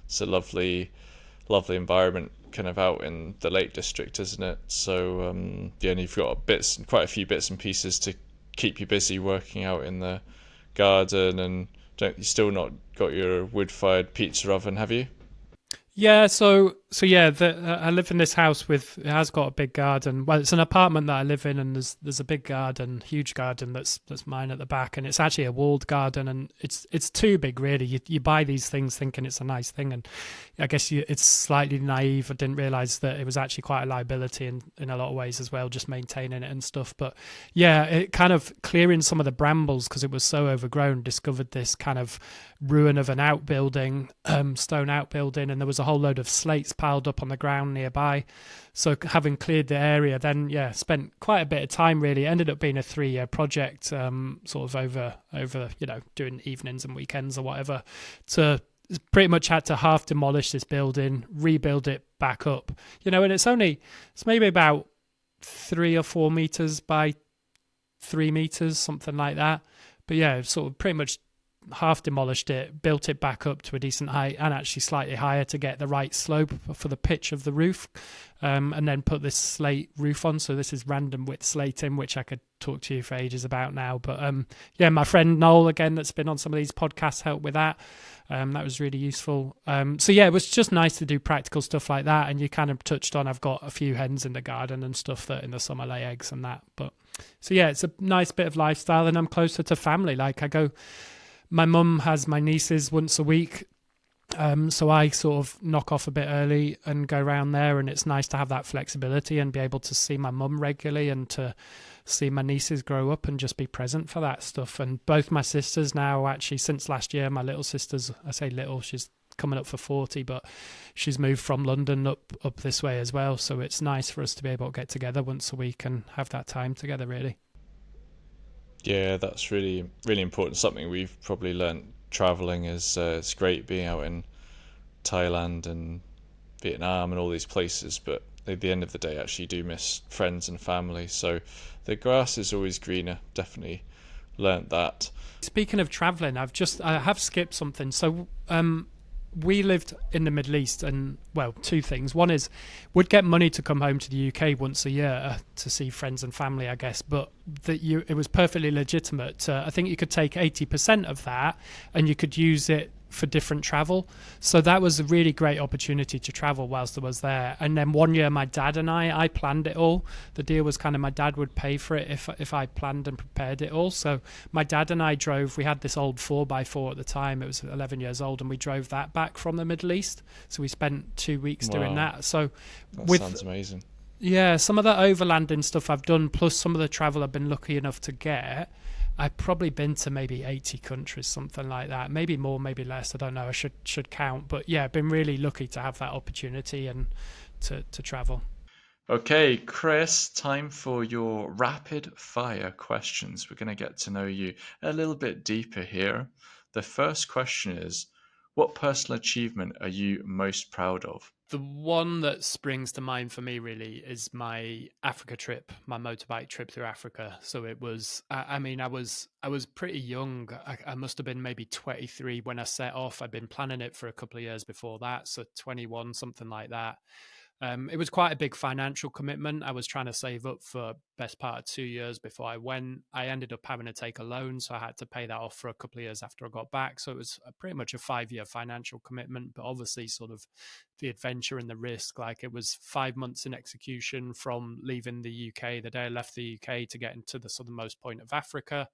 it's a lovely, lovely environment, kind of out in the Lake District, isn't it? So yeah, and you've got quite a few bits and pieces to keep you busy working out in the garden, and don't you still not got your wood-fired pizza oven, have you? Yeah, so yeah, I live in this house it has got a big garden. Well, it's an apartment that I live in, and there's a big garden, huge garden that's mine at the back, and it's actually a walled garden, and it's too big really. You buy these things thinking it's a nice thing, and I guess it's slightly naive. I didn't realize that it was actually quite a liability in a lot of ways as well, just maintaining it and stuff. But yeah, it kind of clearing some of the brambles because it was so overgrown. Discovered this kind of ruin of an outbuilding, stone outbuilding, and there was a whole load of slates piled up on the ground nearby. So having cleared the area, then yeah, spent quite a bit of time really. It ended up being a 3-year project, sort of over doing evenings and weekends or whatever. To pretty much had to half demolish this building, rebuild it back up. And it's maybe about 3 or 4 meters by 3 meters, something like that. But yeah, sort of pretty much half demolished it, built it back up to a decent height and actually slightly higher to get the right slope for the pitch of the roof, and then put this slate roof on. So this is random width slating, which I could talk to you for ages about now. But yeah, my friend Noel, again, that's been on some of these podcasts, helped with that. That was really useful. So yeah, it was just nice to do practical stuff like that. And you kind of touched on, I've got a few hens in the garden and stuff that in the summer lay eggs and that. But so yeah, it's a nice bit of lifestyle, and I'm closer to family. Like my mum has my nieces once a week, so I sort of knock off a bit early and go around there, and it's nice to have that flexibility and be able to see my mum regularly and to see my nieces grow up and just be present for that stuff. And both my sisters now, actually, since last year, my little sister's, I say little, she's coming up for 40, but she's moved from London up this way as well. So it's nice for us to be able to get together once a week and have that time together, really. Yeah, that's really, really important. Something we've probably learnt traveling is it's great being out in Thailand and Vietnam and all these places, but at the end of the day, actually do miss friends and family. So the grass is always greener. Definitely learnt that. Speaking of traveling, I have skipped something. So we lived in the Middle East, and well, two things. One is would get money to come home to the UK once a year to see friends and family, I guess, but it was perfectly legitimate. I think you could take 80% of that and you could use it for different travel. So that was a really great opportunity to travel whilst I was there. And then one year my dad and I planned it all. The deal was kind of my dad would pay for it if I planned and prepared it all. So my dad and I drove, we had this old 4x4 at the time, it was 11 years old, and we drove that back from the Middle East. So we spent 2 weeks doing that. So that sounds amazing. Yeah, some of the overlanding stuff I've done, plus some of the travel I've been lucky enough to get, I've probably been to maybe 80 countries, something like that. Maybe more, maybe less. I don't know. I should count. But yeah, I've been really lucky to have that opportunity and to travel. Okay, Chris, time for your rapid fire questions. We're going to get to know you a little bit deeper here. The first question is, what personal achievement are you most proud of? The one that springs to mind for me really is my Africa trip, my motorbike trip through Africa. So it was, I was pretty young. I must have been maybe 23 when I set off. I'd been planning it for a couple of years before that. So 21, something like that. It was quite a big financial commitment. I was trying to save up for best part of 2 years before I went. I ended up having to take a loan, so I had to pay that off for a couple of years after I got back. So it was pretty much a 5 year financial commitment, but obviously sort of the adventure and the risk. Like it was 5 months in execution from leaving the UK, the day I left the UK, to get into the southernmost point of Africa.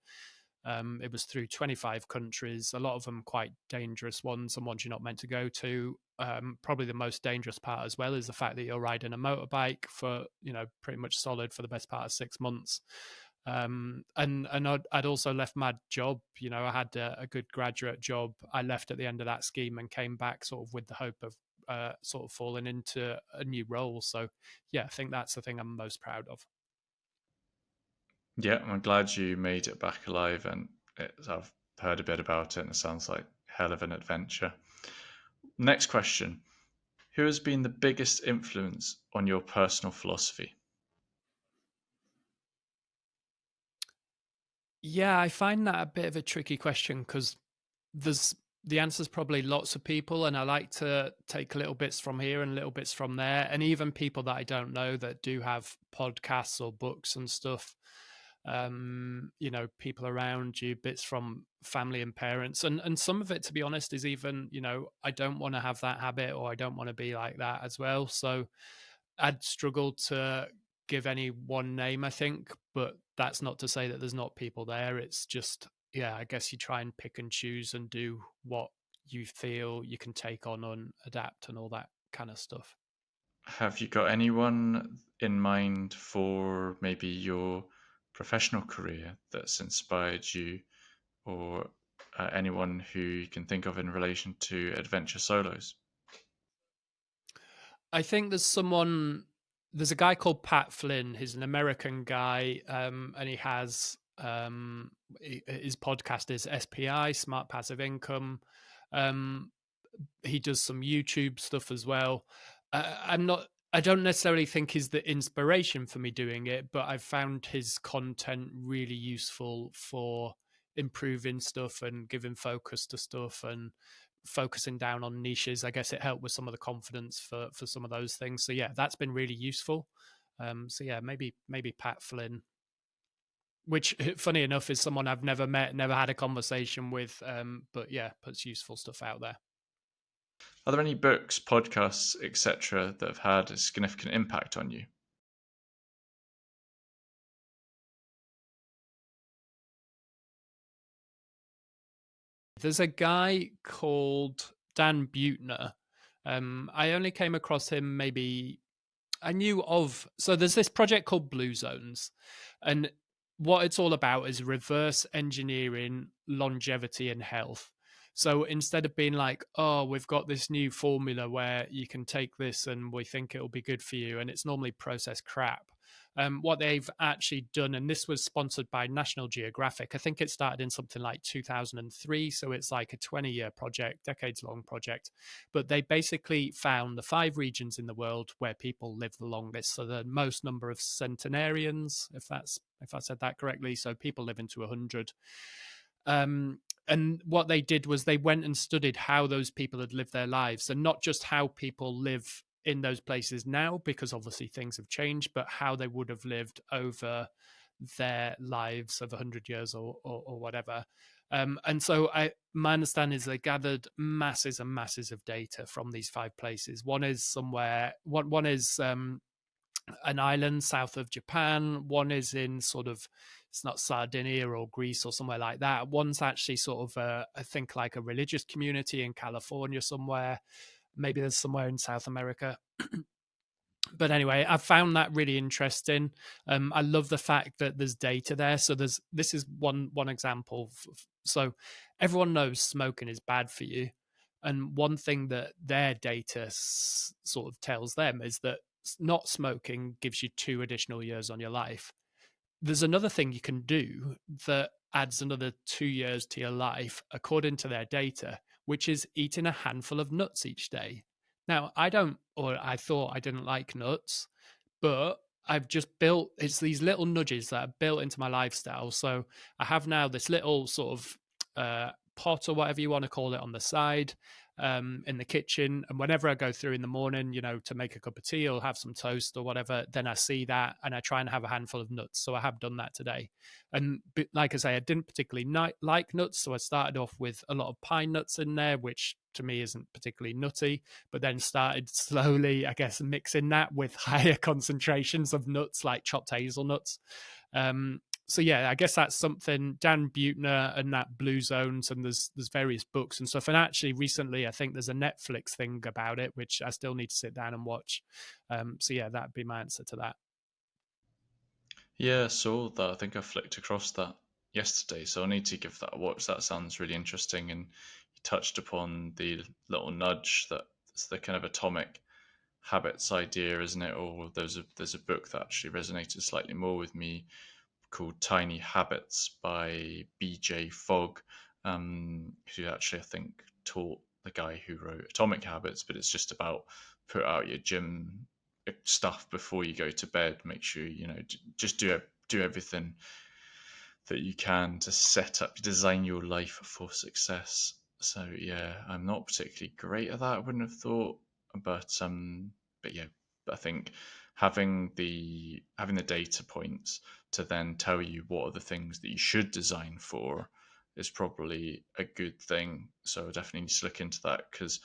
It was through 25 countries, a lot of them quite dangerous ones and ones you're not meant to go to. Probably the most dangerous part as well is the fact that you're riding a motorbike for, pretty much solid for the best part of 6 months. And I'd also left my job. I had a good graduate job. I left at the end of that scheme and came back sort of with the hope of sort of falling into a new role. So yeah, I think that's the thing I'm most proud of. Yeah, I'm glad you made it back alive, and I've heard a bit about it, and it sounds like hell of an adventure. Next question. Who has been the biggest influence on your personal philosophy? Yeah, I find that a bit of a tricky question because the answer's probably lots of people, and I like to take little bits from here and little bits from there, and even people that I don't know that do have podcasts or books and stuff. People around you, bits from family and parents, and some of it, to be honest, is even, I don't want to have that habit or I don't want to be like that as well. So I'd struggle to give any one name, I think, but that's not to say that there's not people there. It's just, yeah, I guess you try and pick and choose and do what you feel you can take on and adapt and all that kind of stuff. Have you got anyone in mind for maybe your professional career that's inspired you, or anyone who you can think of in relation to adventure solos? I think there's a guy called Pat Flynn. He's an American guy, and he has his podcast is SPI, Smart Passive Income. Um, he does some YouTube stuff as well. I don't necessarily think he's the inspiration for me doing it, but I've found his content really useful for improving stuff and giving focus to stuff and focusing down on niches. I guess it helped with some of the confidence for some of those things. So yeah, that's been really useful. So yeah, maybe Pat Flynn, which funny enough is someone I've never met, never had a conversation with. But yeah, puts useful stuff out there. Are there any books, podcasts, etc., that have had a significant impact on you? There's a guy called Dan Buettner. I only came across him maybe I knew of. So there's this project called Blue Zones, and what it's all about is reverse engineering longevity and health. So instead of being like, oh, we've got this new formula where you can take this and we think it'll be good for you, and it's normally processed crap. What they've actually done, and this was sponsored by National Geographic, I think it started in something like 2003. So it's like a 20-year project, decades long project. But they basically found the 5 regions in the world where people live the longest. So the most number of centenarians, if I said that correctly. So people living to 100. And what they did was they went and studied how those people had lived their lives, and not just how people live in those places now, because obviously things have changed, but how they would have lived over their lives of 100 years or whatever. And so my understanding is they gathered masses and masses of data from these 5 places. One is one is an island south of Japan. One is in sort of, it's not Sardinia or Greece or somewhere like that. One's actually sort of, I think, like a religious community in California somewhere. Maybe there's somewhere in South America. But anyway, I found that really interesting. I love the fact that there's data there. So this is one example. So everyone knows smoking is bad for you, and one thing that their data sort of tells them is that not smoking gives you 2 additional years on your life. There's another thing you can do that adds another 2 years to your life, according to their data, which is eating a handful of nuts each day. Now, I thought I didn't like nuts, but I've just it's these little nudges that are built into my lifestyle. So I have now this little sort of pot or whatever you want to call it on the side. in the kitchen. And whenever I go through in the morning, to make a cup of tea or have some toast or whatever, then I see that and I try and have a handful of nuts. So I have done that today. And like I say, I didn't particularly like nuts. So I started off with a lot of pine nuts in there, which to me isn't particularly nutty, but then started slowly, I guess, mixing that with higher concentrations of nuts like chopped hazelnuts. So yeah, I guess that's something. Dan Buettner and that Blue Zones, and there's various books and stuff. And actually, recently, I think there's a Netflix thing about it, which I still need to sit down and watch. So yeah, that'd be my answer to that. Yeah, saw that. I think I flicked across that yesterday, so I need to give that a watch. That sounds really interesting, and you touched upon the little nudge that it's the kind of atomic habits idea, isn't it? Or there's a book that actually resonated slightly more with me called Tiny Habits by B.J. Fogg, who actually I think taught the guy who wrote Atomic Habits, but it's just about put out your gym stuff before you go to bed. Make sure just do everything that you can to design your life for success. So yeah, I'm not particularly great at that. I wouldn't have thought, but yeah, I think having the data points to then tell you what are the things that you should design for is probably a good thing. So I definitely need to look into that because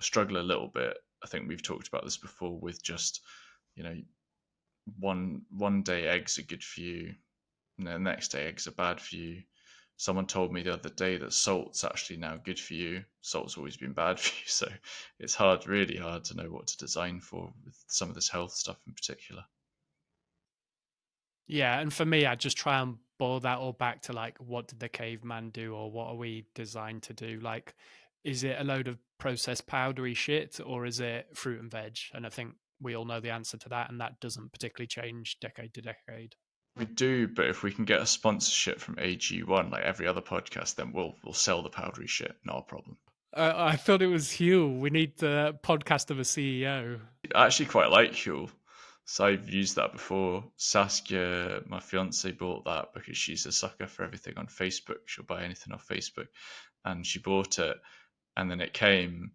I struggle a little bit. I think we've talked about this before with just, one day eggs are good for you, and the next day eggs are bad for you. Someone told me the other day that salt's actually now good for you. Salt's always been bad for you. So it's really hard to know what to design for with some of this health stuff in particular. Yeah, and for me, I just try and boil that all back to like, what did the caveman do, or what are we designed to do? Like, is it a load of processed powdery shit, or is it fruit and veg? And I think we all know the answer to that, and that doesn't particularly change decade to decade. We do, but if we can get a sponsorship from AG1 like every other podcast, then we'll sell the powdery shit. Not a problem. I thought it was Hugh. We need the podcast of a CEO. I actually quite like Huel. So I've used that before. Saskia, my fiance, bought that because she's a sucker for everything on Facebook. She'll buy anything off Facebook. And she bought it, and then it came,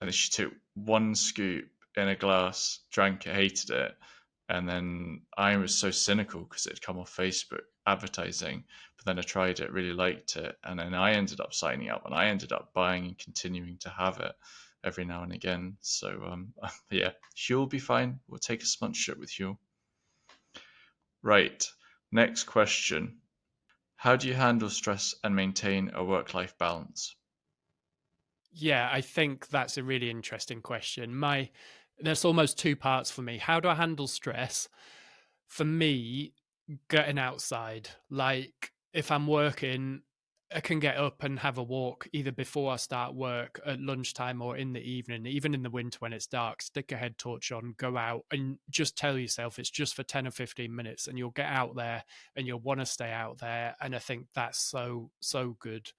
and then she took one scoop in a glass, drank it, hated it. And then I was so cynical because it had come off Facebook advertising. But then I tried it, really liked it. And then I ended up signing up, and I ended up buying and continuing to have it every now and again. So yeah, Huel will be fine. We'll take a sponsorship with Huel. Right. Next question. How do you handle stress and maintain a work-life balance? Yeah, I think that's a really interesting question. There's almost two parts for me. How do I handle stress? For me, getting outside. Like, if I'm working, I can get up and have a walk either before I start work, at lunchtime, or in the evening, even in the winter when it's dark. Stick a head torch on, go out, and just tell yourself it's just for 10 or 15 minutes, and you'll get out there and you'll want to stay out there. And I think that's so, so good.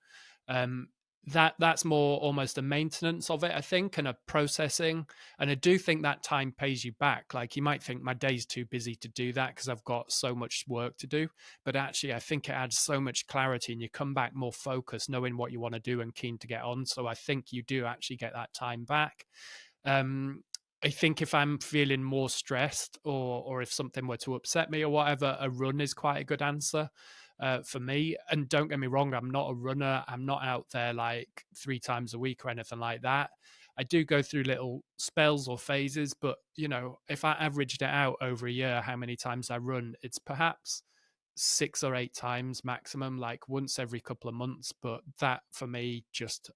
That's more almost a maintenance of it, I think, and a processing. And I do think that time pays you back. Like, you might think my day's too busy to do that because I've got so much work to do, but actually I think it adds so much clarity, and you come back more focused, knowing what you want to do and keen to get on. So I think you do actually get that time back. I think if I'm feeling more stressed, or if something were to upset me or whatever, a run is quite a good answer. For me. And don't get me wrong, I'm not a runner. I'm not out there like 3 times a week or anything like that. I do go through little spells or phases, but if I averaged it out over a year, how many times I run, it's perhaps 6 or 8 times maximum, like once every couple of months. But that for me, just,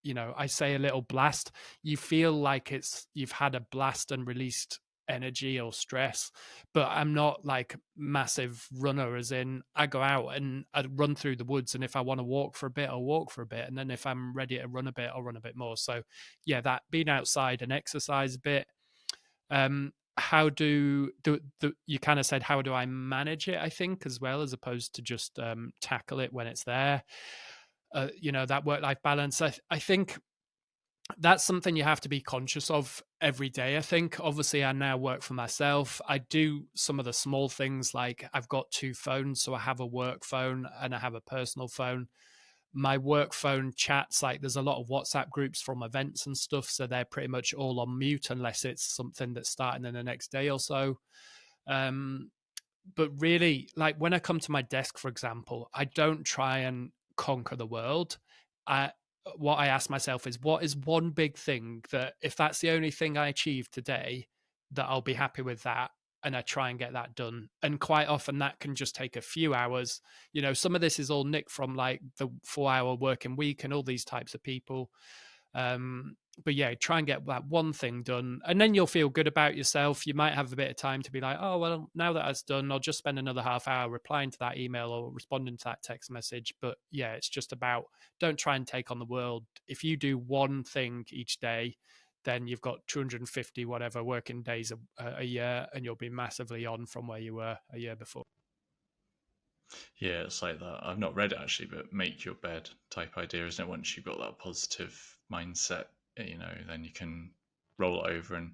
I say a little blast. You feel like you've had a blast and released energy or stress, but I'm not like massive runner, as in I go out and I run through the woods, and if I want to walk for a bit, I'll walk for a bit, and then if I'm ready to run a bit, I'll run a bit more. So yeah, that being outside and exercise a bit. How do you kind of said, how do I manage it, I think, as well, as opposed to just tackle it when it's there. That work-life balance, I think that's something you have to be conscious of every day. I think, obviously, I now work for myself. I do some of the small things, like I've got 2 phones. So I have a work phone and I have a personal phone. My work phone chats, like there's a lot of WhatsApp groups from events and stuff, so they're pretty much all on mute unless it's something that's starting in the next day or so. But really, like when I come to my desk, for example, I don't try and conquer the world. I What I ask myself is, what is one big thing that, if that's the only thing I achieve today, that I'll be happy with that, and I try and get that done. And quite often that can just take a few hours. Some of this is all nicked from like the 4-hour working week and all these types of people. But yeah, try and get that one thing done, and then you'll feel good about yourself. You might have a bit of time to be like, oh well, now that that's done, I'll just spend another half hour replying to that email or responding to that text message. But yeah, it's just about, don't try and take on the world. If you do one thing each day, then you've got 250 whatever working days a year, and you'll be massively on from where you were a year before. Yeah, it's like that. I've not read it actually, but make your bed type idea, isn't it? Once you've got that positive mindset, then you can roll it over and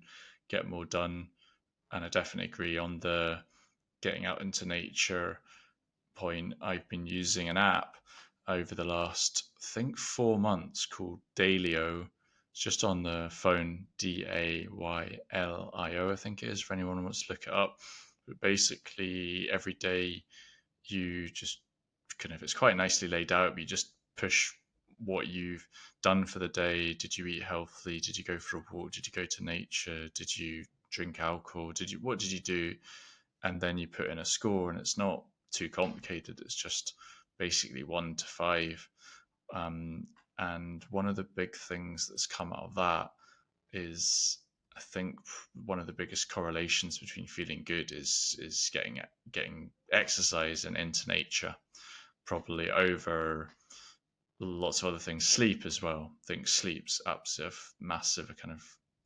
get more done. And I definitely agree on the getting out into nature point. I've been using an app over the last, I think, 4 months called Daylio. It's just on the phone, Daylio, I think it is, for anyone who wants to look it up. But basically, every day you just it's quite nicely laid out, but you just push what you've done for the day. Did you eat healthily? Did you go for a walk? Did you go to nature? Did you drink alcohol? What did you do? And then you put in a score, and it's not too complicated. It's just basically 1 to 5. And one of the big things that's come out of that is, I think, one of the biggest correlations between feeling good is getting exercise and into nature, probably over lots of other things. Sleep as well. I think sleep's absolutely massive. I kind of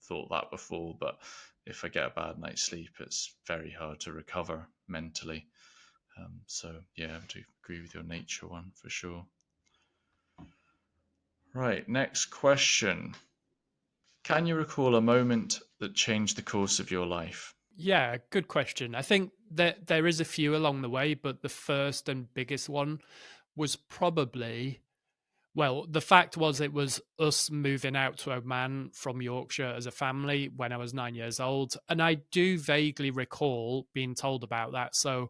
thought that before, but if I get a bad night's sleep, it's very hard to recover mentally. So yeah, I do agree with your nature one for sure. Right, next question. Can you recall a moment that changed the course of your life? Yeah, good question. I think that there is a few along the way, but the first and biggest one was probably, well, the fact was it was us moving out to Oman from Yorkshire as a family when I was 9 years old. And I do vaguely recall being told about that. So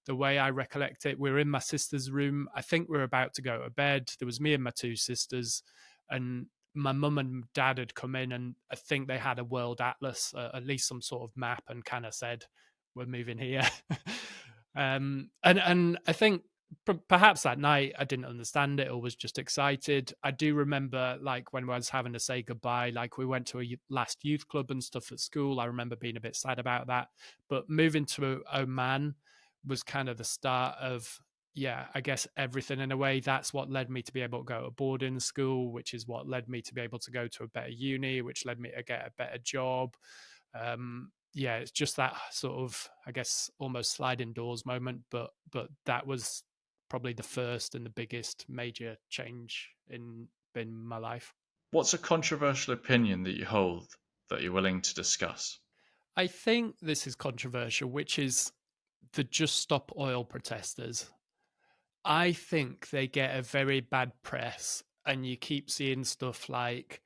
the way I recollect it, we were in my sister's room. I think we were about to go to bed. There was me and my two sisters, and my mum and dad had come in, and I think they had a world atlas, at least some sort of map, and kind of said, we're moving here. And I think perhaps that night I didn't understand it or was just excited. I do remember, like, when I was having to say goodbye, like we went to a last youth club and stuff at school. I remember being a bit sad about that. But moving to Oman was kind of the start of, yeah, I guess everything in a way. That's what led me to be able to go to boarding school, which is what led me to be able to go to a better uni, which led me to get a better job. Yeah, it's just that sort of, I guess, almost sliding doors moment. But that was probably the first and the biggest major change in my life. What's a controversial opinion that you hold that you're willing to discuss? I think this is controversial, which is the Just Stop Oil protesters. I think they get a very bad press, and you keep seeing stuff like,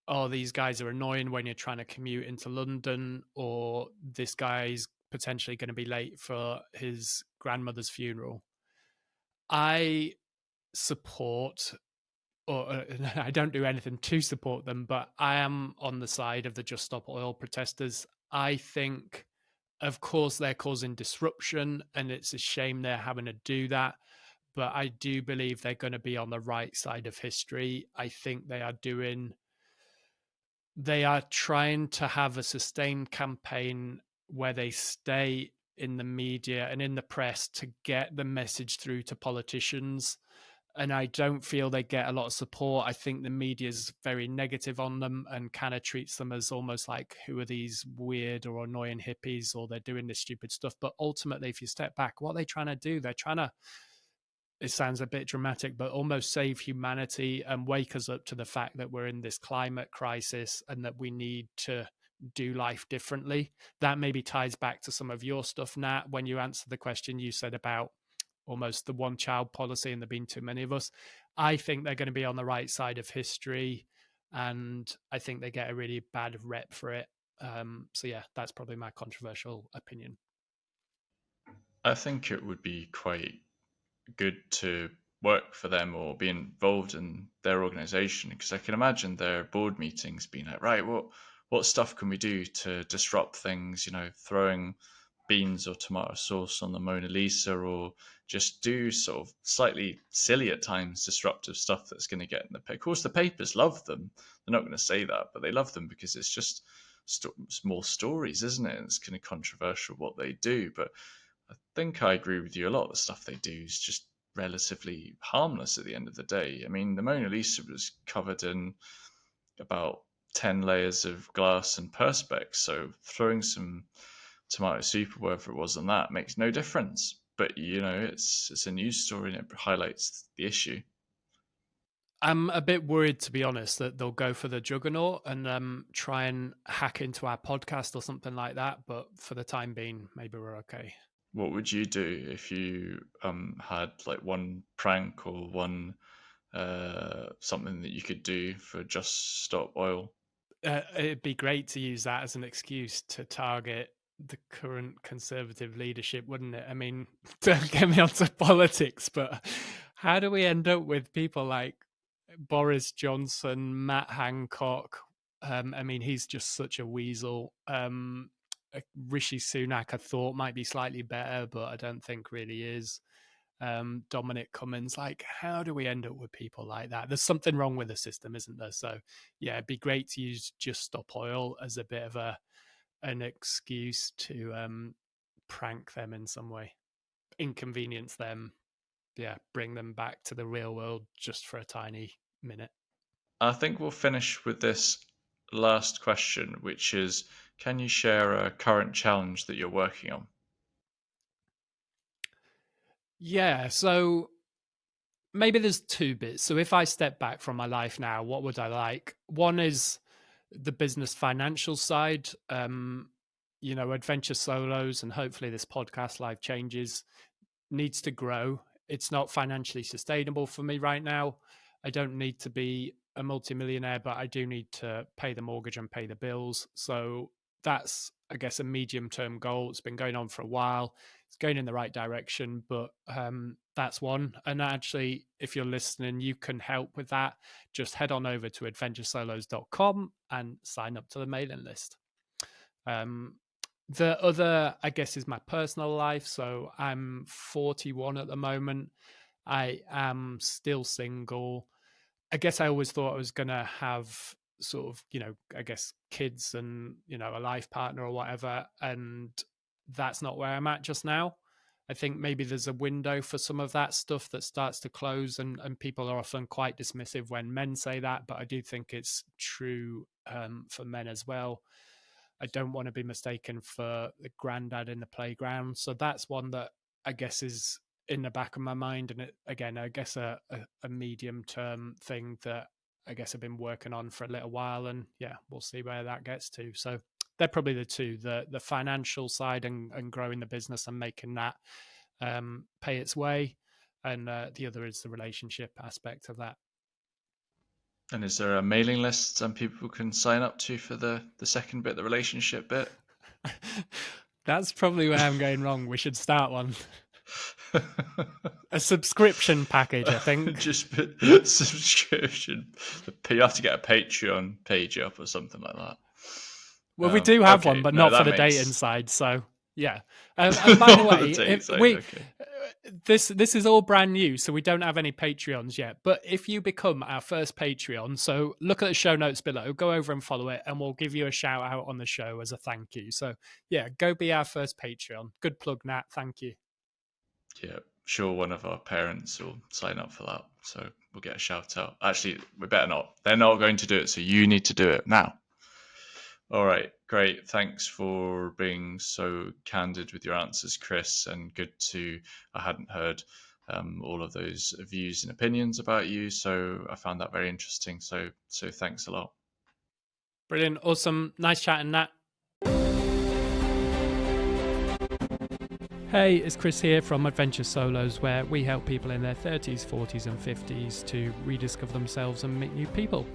oh, these guys are annoying when you're trying to commute into London, or this guy's potentially going to be late for his grandmother's funeral. I support, or I don't do anything to support them, but I am on the side of the Just Stop Oil protesters. I think, of course, they're causing disruption, and it's a shame they're having to do that. But I do believe they're going to be on the right side of history. I think they are trying to have a sustained campaign where they stay in the media and in the press to get the message through to politicians. And I don't feel they get a lot of support. I think the media is very negative on them and kind of treats them as almost like, who are these weird or annoying hippies, or they're doing this stupid stuff. But ultimately, if you step back, what are they trying to do? They're trying to, it sounds a bit dramatic, but almost save humanity and wake us up to the fact that we're in this climate crisis and that we need to do life differently. That maybe ties back to some of your stuff, Nat. When you answered the question, you said about almost the one child policy and there being too many of us. I think they're going to be on the right side of history, and I think they get a really bad rep for it. So yeah, that's probably my controversial opinion. I think it would be quite good to work for them or be involved in their organization, because I can imagine their board meetings being like, right, what stuff can we do to disrupt things? Throwing beans or tomato sauce on the Mona Lisa, or just do sort of slightly silly at times disruptive stuff that's going to get in the paper. Of course, the papers love them. They're not going to say that, but they love them because it's just small stories, isn't it? It's kind of controversial what they do, but I think I agree with you. A lot of the stuff they do is just relatively harmless at the end of the day. I mean, the Mona Lisa was covered in about 10 layers of glass and perspex, so throwing some tomato soup or whatever it was on that makes no difference. But it's a news story and it highlights the issue. I'm a bit worried, to be honest, that they'll go for the juggernaut and try and hack into our podcast or something like that. But for the time being, maybe we're okay. What would you do if you had like one prank or one something that you could do for Just Stop Oil? It'd be great to use that as an excuse to target the current Conservative leadership, wouldn't it? I mean, don't get me onto politics, but how do we end up with people like Boris Johnson, Matt Hancock? I mean, he's just such a weasel. Rishi Sunak, I thought might be slightly better, but I don't think really is. Dominic Cummings, like, how do we end up with people like that? There's something wrong with the system, isn't there? So yeah, it'd be great to use Just Stop Oil as a bit of an excuse to prank them in some way, inconvenience them, bring them back to the real world just for a tiny minute. I think we'll finish with this last question, which is, can you share a current challenge that you're working on? Yeah, so maybe there's two bits. So if I step back from my life now, what would I like? One is the business financial side. Adventure solos and hopefully this podcast, Life Changes, needs to grow. It's not financially sustainable for me right now. I don't need to be a multimillionaire, but I do need to pay the mortgage and pay the bills. So that's, I guess, a medium-term goal. It's been going on for a while. It's going in the right direction, but that's one. And actually, if you're listening, you can help with that. Just head on over to adventuresolos.com and sign up to the mailing list. The other, I guess, is my personal life. So I'm 41 at the moment. I am still single. I guess I always thought I was going to have sort of, I guess kids and, a life partner or whatever. And that's not where I'm at just now. I think maybe there's a window for some of that stuff that starts to close, and people are often quite dismissive when men say that, but I do think it's true for men as well. I don't want to be mistaken for the granddad in the playground. So that's one that I guess is in the back of my mind. And again, I guess a medium-term thing that I guess I've been working on for a little while, and yeah, we'll see where that gets to. So they're probably the two, the financial side and growing the business and making that pay its way. And the other is the relationship aspect of that. And is there a mailing list some people can sign up to for the second bit, the relationship bit? That's probably where I'm going wrong. We should start one. A subscription package, I think. Just subscription. You have to get a Patreon page up or something like that. Well, we do have one, but not for the dating side. So yeah. And by the way, this is all brand new, so we don't have any Patreons yet. But if you become our first Patreon, so look at the show notes below, go over and follow it, and we'll give you a shout out on the show as a thank you. So yeah, go be our first Patreon. Good plug, Nat. Thank you. Yeah, sure. One of our parents will sign up for that, so we'll get a shout out. Actually, we better not. They're not going to do it, so you need to do it now. All right, great. Thanks for being so candid with your answers, Chris, and I hadn't heard all of those views and opinions about you, so I found that very interesting. So thanks a lot. Brilliant. Awesome. Nice chatting, Nat. Hey, it's Chris here from Adventure Solos, where we help people in their 30s, 40s and 50s to rediscover themselves and meet new people.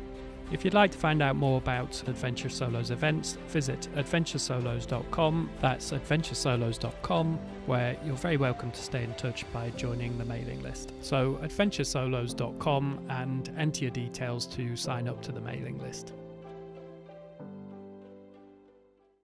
If you'd like to find out more about Adventure Solos events, visit adventuresolos.com. That's adventuresolos.com, where you're very welcome to stay in touch by joining the mailing list. So adventuresolos.com and enter your details to sign up to the mailing list.